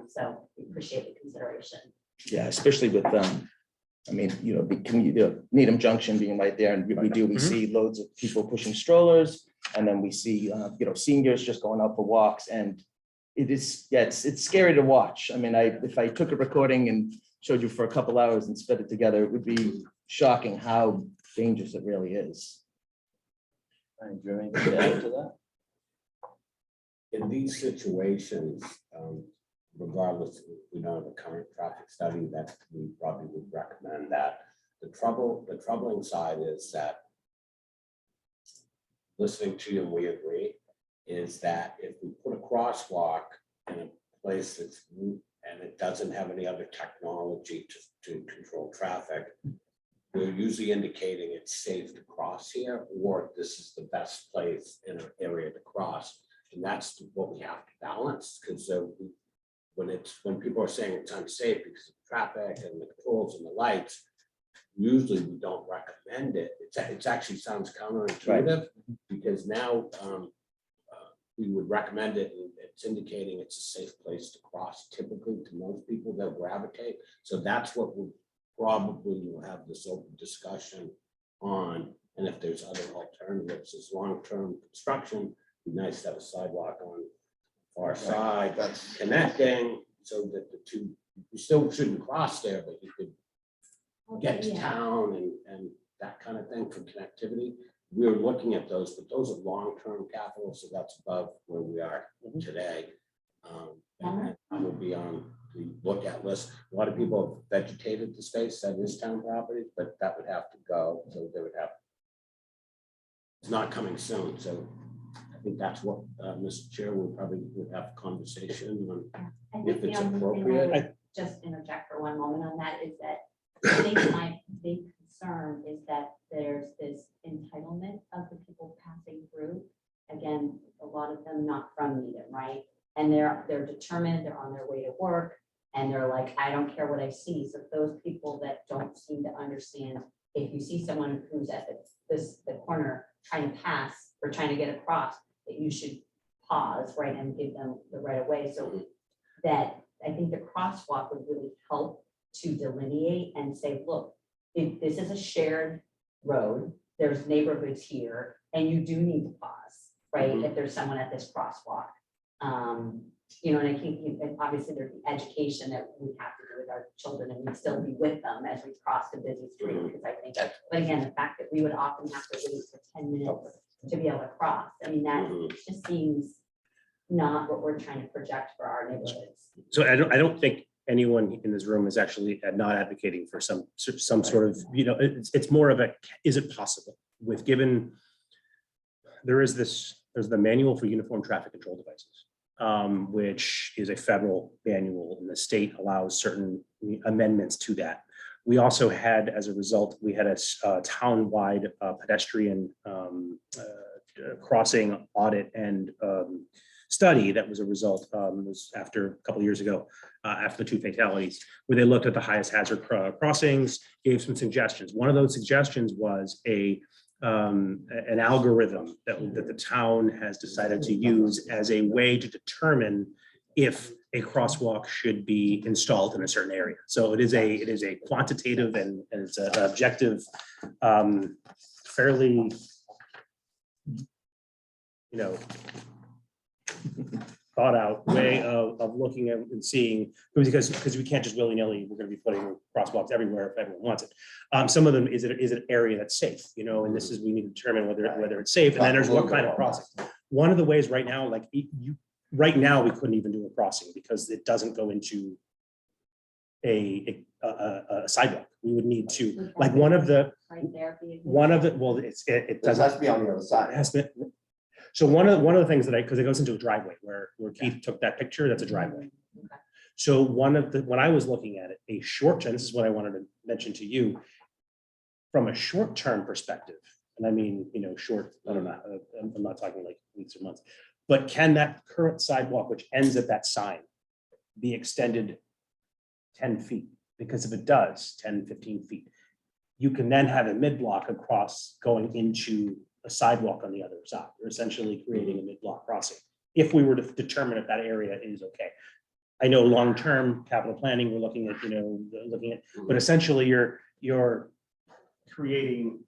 So we appreciate the consideration. Yeah, especially with I mean, you know, Needham Junction being right there, and we see loads of people pushing strollers, and then we see you know, seniors just going out for walks, and it is, yeah, it's scary to watch. I mean, if I took a recording and showed you for a couple hours and sped it together, it would be shocking how dangerous it really is. Do you have anything to add to that? In these situations, regardless, if we don't have a current traffic study, that we probably would recommend that. The troubling side is that, listening to you, and we agree, is that if we put a crosswalk in a place that's, and it doesn't have any other technology to control traffic, we're usually indicating it's safe to cross here, or this is the best place in an area to cross. And that's what we have to balance, because when people are saying it's unsafe because of traffic and the controls and the lights, usually we don't recommend it. It actually sounds counterintuitive, because now we would recommend it, and it's indicating it's a safe place to cross. Typically, to most people, they'll gravitate. So that's what we probably will have this open discussion on. And if there's other alternatives, as long-term construction, it'd be nice to have a sidewalk on our side that's connecting, so that the two, you still shouldn't cross there, but you could get to town and that kind of thing for connectivity. We're looking at those, but those are long-term capital, so that's above where we are today. And that will be on the look at list. A lot of people have vegetated the space that is town property, but that would have to go, so they would have. It's not coming soon, so I think that's what Mr. Chair would probably have a conversation on. I If think the it's only thing I appropriate. would just interject for one moment on that is that I think my big concern is that there's this entitlement of the people passing through. Again, a lot of them not from Needham, right? And they're determined, they're on their way to work, and they're like, I don't care what I see. So those people that don't seem to understand, if you see someone who's at the corner trying to pass or trying to get across, that you should pause, right, and give them the right of way. So that I think the crosswalk would really help to delineate and say, look, if this is a shared road, there's neighborhoods here, and you do need to pause, right? If there's someone at this crosswalk. You know, and I think and obviously there's the education that we have to do with our children, and we'd still be with them as we cross the busy street, because I think, but again, the fact that we would often have to wait for 10 minutes to be able to cross, I mean, that just seems not what we're trying to project for our neighborhoods. So I don't think anyone in this room is actually not advocating for some sort of, you know, it's more of a, is it possible with given, there's the manual for uniform traffic control devices, which is a federal manual, and the state allows certain amendments to that. We also had, as a result, we had a town-wide pedestrian crossing audit and study that was a result, was after a couple of years ago, after the 2 fatalities, where they looked at the highest hazard crossings, gave some suggestions. One of those suggestions was an algorithm that the town has decided to use as a way to determine if a crosswalk should be installed in a certain area. So it is a quantitative and it's an objective, fairly, you know, thought out way of looking at and seeing, because we can't just willy-nilly, we're going to be putting crosswalks everywhere if everyone wants it. Some of them is an area that's safe, you know, and this is, we need to determine whether it's safe, and then there's what kind of crossing. One of the ways right now, like right now, we couldn't even do a crossing because it doesn't go into a sidewalk. We would need to, like one of the, well, it doesn't has to be on the other side. it has to. So one of the things that because it goes into a driveway where Keith took that picture, that's a driveway. So when I was looking at it, a short term, this is what I wanted to mention to you, from a short-term perspective, and I mean, you know, short, I don't know, I'm not talking like weeks or months, but can that current sidewalk, which ends at that sign, be extended 10 feet? Because if it does, 10, 15 feet, you can then have a mid-block across going into a sidewalk on the other side. You're essentially creating a mid-block crossing, if we were to determine if that area is okay. I know long-term capital planning, we're looking at, you know, but essentially you're creating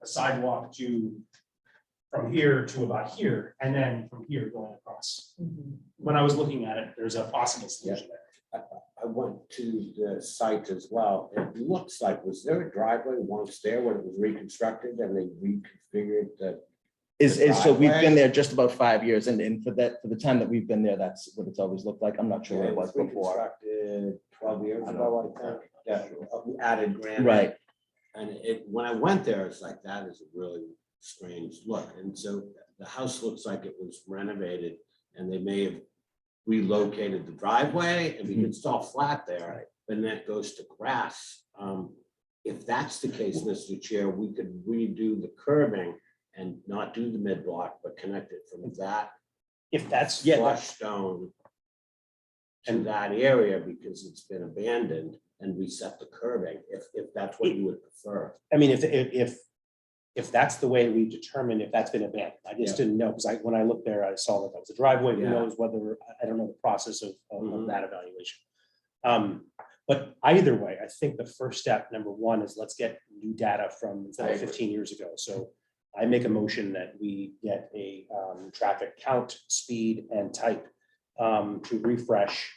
a sidewalk from here to about here, and then from here going across. When I was looking at it, there's a possible solution there. I went to the site as well. It looks like, was there a driveway once there when it was reconstructed and they reconfigured the? So we've been there just about 5 years, and for the time that we've been there, that's what it's always looked like. I'm not sure what it was before. Reconstructed 12 years ago, I think. Yeah, added granite. Right. And when I went there, it's like, that is a really strange look. And so the house looks like it was renovated, and they may have relocated the driveway, and because it's all flat there, and that goes to grass. If that's the case, Mr. Chair, we could redo the curbing and not do the mid-block, but connect it from that If that's, flush stone to that area, because it's been abandoned, and reset the curbing, if that's what you would prefer. I mean, if that's the way we determine if that's been abandoned, I just didn't know, because when I looked there, I saw that was a driveway. Who Yeah. knows whether, I don't know the process of that evaluation. But either way, I think the first step, number one, is let's get new data from 15 years ago. So I make a motion that we get a traffic count, speed, and type to refresh.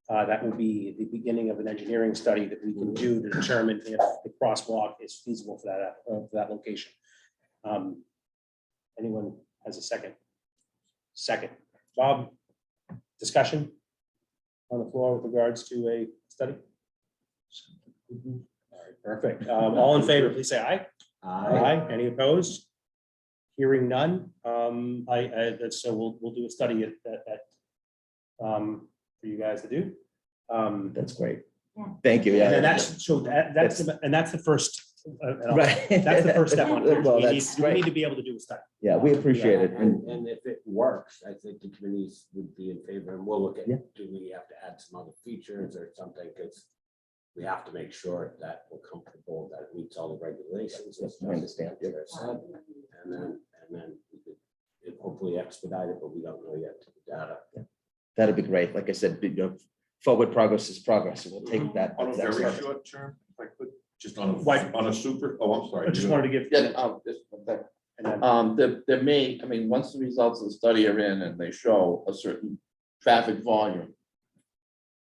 That will be the beginning of an engineering study that we can do to determine if the crosswalk is feasible for that location. Anyone has a second? Second. Bob, discussion on the floor with regards to a study? All right, perfect. All in favor, please say aye. Aye. Any opposed? Hearing none. So we'll do a study for you guys to do. That's great. Thank you. And then Yeah. that's the first. Right. That's the first step on it. Well, We that's need great. to be able to do a study. Yeah, we appreciate it. And if it works, I think the committees would be in favor, and we'll look at, Yeah. do we have to add some other features or something, because we have to make sure that we're comfortable that it meets all the regulations. as I understand. Justice Chair said. And then we could hopefully expedite it, but we don't know yet to the data. That'd be great. Like I said, forward progress is progress. We'll take that. On a that's very perfect. short term, if I could, just on Why- on a super, oh, I'm sorry. I just wanted to give. Yeah, just one thing. And then- There may, I mean, once the results of the study are in and they show a certain traffic volume,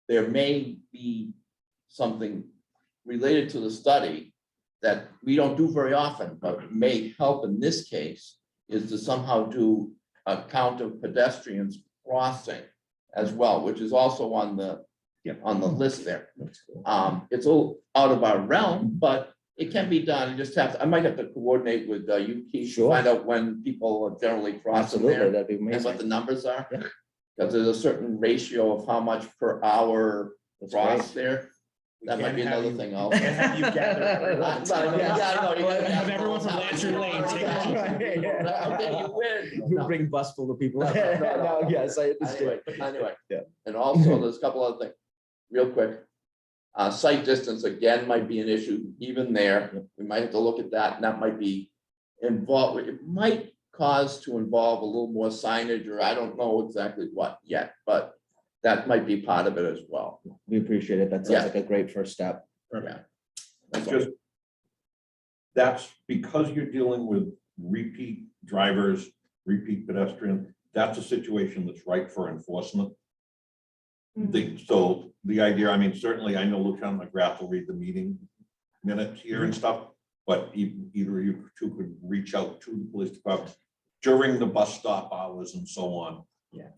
there may be something related to the study that we don't do very often, but may help in this case, is to somehow do a count of pedestrians crossing as well, which is also on the, on the list there. That's cool. It's a little out of our realm, but it can be done. You just have to, I might have to coordinate with you, Keith, to Sure. find out when people are generally crossing Absolutely, there that'd be and what the amazing. numbers are. Yeah. Because there's a certain ratio of how much per hour That's great. cross there. That might be can't have another you- thing we also. can't have you gather everyone. Yeah, I know, you gotta Have everyone from Lancer Lane take a picture. Okay, you win. No. Bring bus full of people. No, no, no. Yes, I understand. Anyway. Yeah. And also, there's a couple other things, real quick. Site distance again might be an issue, even there, we might have to look at that, and that might be involved, it might cause to involve a little more signage, or I don't know exactly what yet, but that might be part of it as well. We appreciate it. That Yeah. sounds like a great first step. Yeah. That's all. Just, that's because you're dealing with repeat drivers, repeat pedestrian, that's a situation that's ripe for enforcement. So the idea, I mean, certainly I know Lieutenant McGrath will read the meeting minutes here and stuff, but either you two could reach out to the police department during the bus stop hours and so on. Yeah.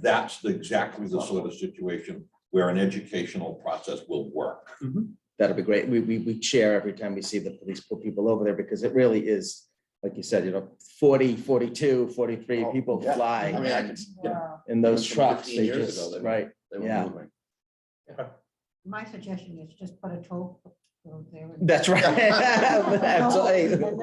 That's exactly the sort of situation where an educational process will work. That'll be great. We cheer every time we see the police pull people over there because it really is, like you said, 40, 42, 43 Oh, people yeah. fly I mean, I and can- in those From trucks, 15 they years just, ago, they right. They were Yeah. moving. My suggestion is just put a toll road there. and- That's right. Absolutely. And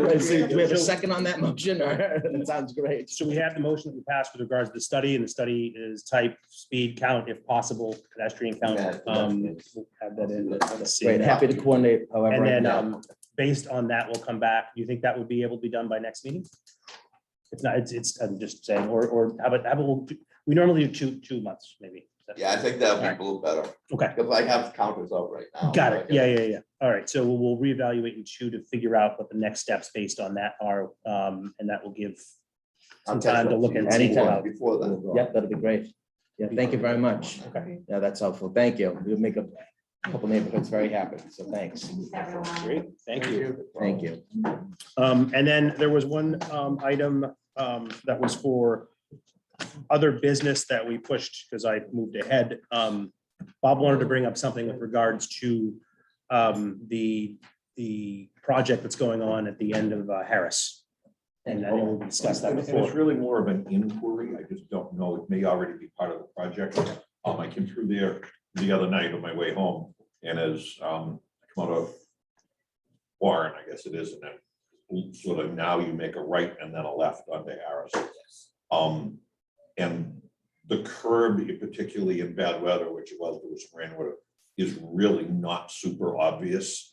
that's it. Do we have a second on that motion? Or that sounds great. So we have the motion that we passed with regards to the study, and the study is type, speed count, if possible, pedestrian count. We'll have that in. Let's see. Great. Happy to coordinate however. And I then, can. based on that, we'll come back. Do you think that would be able to be done by next meeting? If not, I'm just saying, or how about, we normally do 2 months, maybe. Yeah, I think that'll be a little better, Okay, because I have counters out right now. got so I it. Yeah. All right, so we'll reevaluate in 2 to figure out what the next steps based on that are, and that will give I'll some catch time to up look you and see Anytime. how. Before then. Yeah, that'd be great. Yeah, thank you very much. Okay. Yeah, that's helpful. Thank you. We'll make a couple neighborhoods very happy. So thanks. Thanks, everyone. Great, thank you. Thank you. And then there was one item that was for other business that we pushed because I moved ahead. Bob wanted to bring up something with regards to the project that's going on at the end of Harris. And I know we discussed that And it's before. really more of an inquiry. I just don't know. It may already be part of the project. I came through there the other night on my way home, and as I come out of Warren, I guess it is, and then sort of now you make a right and then a left onto Harris. And the curb, particularly in bad weather, which it was, there was some rain, water, is really not super obvious.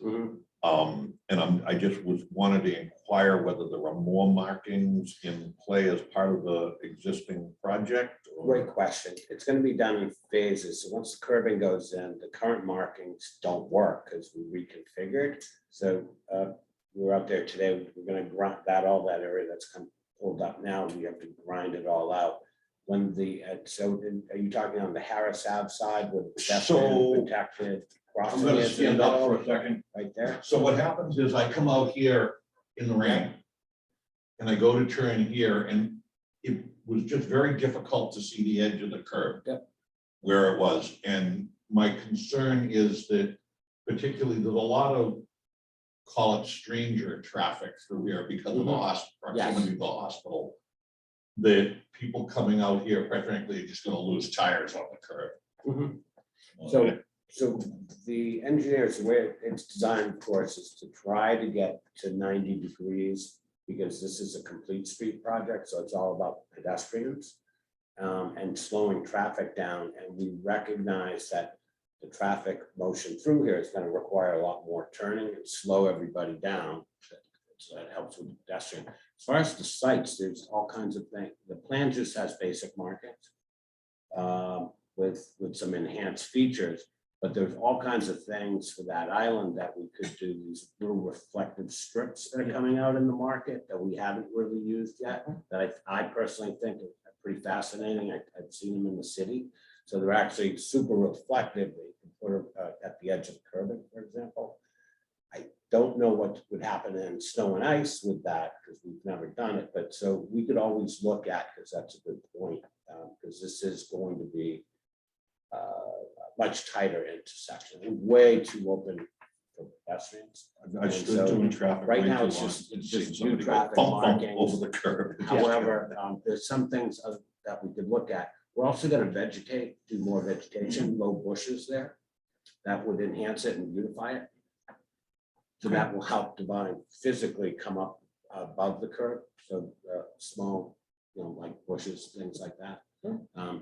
And I just wanted to inquire whether there are more markings in play as part of the existing project. or- Great question. It's gonna be done in phases. So once the curbing goes in, the current markings don't work because we reconfigured. So we were out there today, we're gonna grind that, all that area that's come pulled up now, we have to grind it all out. When are you talking on the Harris Ave side with the So- protected I'm crossing gonna is in stand the up for middle, a second. right there? So what happens is I come out here in the rain and I go to turn here, and it was just very difficult to see the edge of the curb. Yep. Where it was, and my concern is that particularly there's a lot of, call it stranger traffic through here because of the proximity to the hospital. That people coming out here, quite frankly, are just gonna lose tires on the curb. So the engineers, the way it's designed, of course, is to try to get to 90 degrees because this is a complete street project, so it's all about pedestrians and slowing traffic down. And we recognize that the traffic motion through here is going to require a lot more turning and slow everybody down. So that helps with pedestrian. As far as the sites, there's all kinds of things. The plan just has basic markings. with some enhanced features. But there's all kinds of things for that island that we could do, these little reflective strips that are coming out in the market that we haven't really used yet, that I personally think are pretty fascinating. I've seen them in the city. So they're actually super reflective. They can put them at the edge of curbing, for example. I don't know what would happen in snow and ice with that because we've never done it, but so we could always look at, because that's a good point, because this is going to be much tighter intersection, way too open for pedestrians. I stood doing traffic. Right way now, too it's long just and it's seen just somebody new go traffic thump, thump markings. over the curb. However, there's some things that we could look at. We're also gonna vegetate, do more vegetation, low bushes there. That would enhance it and beautify it. So that will help Divine physically come up above the curb, so small, like bushes, things like that.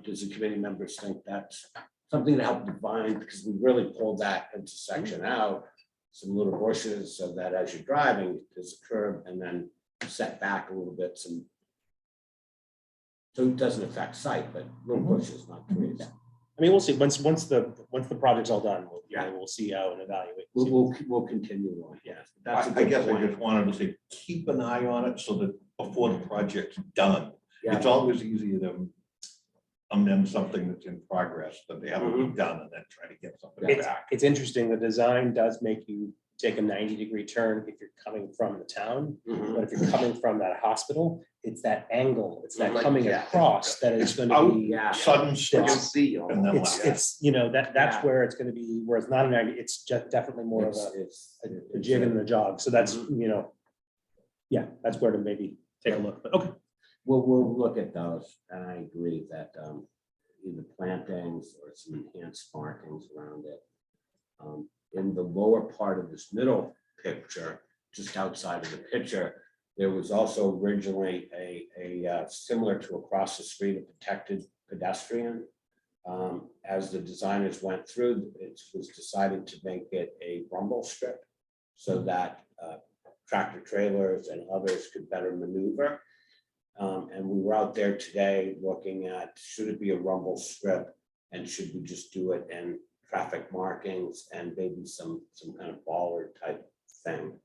Does the committee members think that's something to help Divine, because we really pulled that intersection out, some little bushes, so that as you're driving, there's a curb and then set back a little bit, so it doesn't affect sight, but little bushes, not trees. I mean, we'll see, once the project's all done, we'll see how and evaluate. We'll continue on, yeah. That's a I good guess I point. just wanted to say, keep an eye on it so that before the project's done, Yeah. it's always easier to amend something that's in progress than they have to be done and then try to get something back. It's interesting, the design does make you take a 90-degree turn if you're coming from the town, Mhm. but if you're coming from that hospital, it's that angle, it's that Like, coming yeah. across that is gonna Out. be. Yeah. Sudden stop see. and then left. It's, that's Yeah. where it's gonna be, where it's not an 90, it's just definitely more of It's a jig and a jog, so that's, Mhm. yeah, that's where to maybe take a look, but okay. We'll look at those, and I agree that either plantings or some enhanced markings around it. In the lower part of this middle picture, just outside of the picture, there was also originally a similar to across the street, a protected pedestrian. As the designers went through, it was decided to make it a rumble strip so that tractor trailers and others could better maneuver. And we were out there today looking at, should it be a rumble strip? And should we just do it in traffic markings and maybe some kind of baller type thing?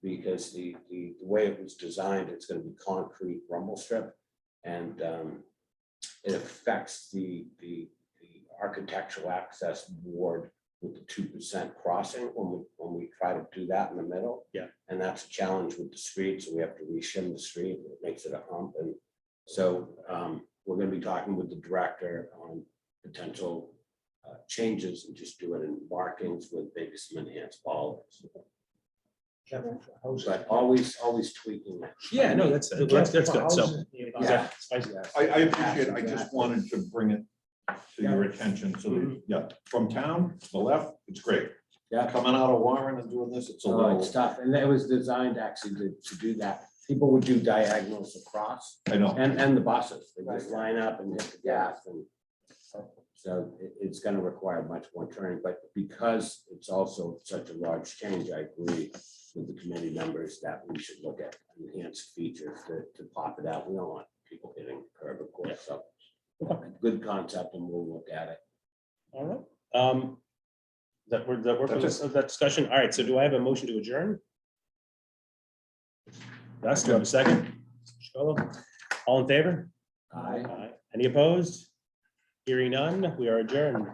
Because the way it was designed, it's gonna be concrete rumble strip. And it affects the architectural access board with the 2% crossing when we try to do that in the middle. Yeah. And that's a challenge with the street, so we have to reshim the street, it makes it a hump. And so we're gonna be talking with the director on potential changes and just do it in markings with maybe some enhanced bollards. But always tweaking it. Yeah, no, that's good, so. Yeah. I appreciate it. I just wanted to bring it to your attention. So, yeah, from town to the left, it's great. Yeah. Coming out of Warren and doing this, it's a Oh, little, it's tough, and it was designed actually to do that. People would do diagonals across, I know. and the buses, they just line up and hit the gas, and so it's gonna require much more turning, but because it's also such a large change, I agree with the committee members that we should look at enhanced features to pop it out. We don't want people hitting the curb, of course, so good concept, and we'll look at it. All right. That work for that discussion? All right, so do I have a motion to adjourn? Yes, do I have a second? All in favor? Aye. Aye. Any opposed? Hearing none, we are adjourned.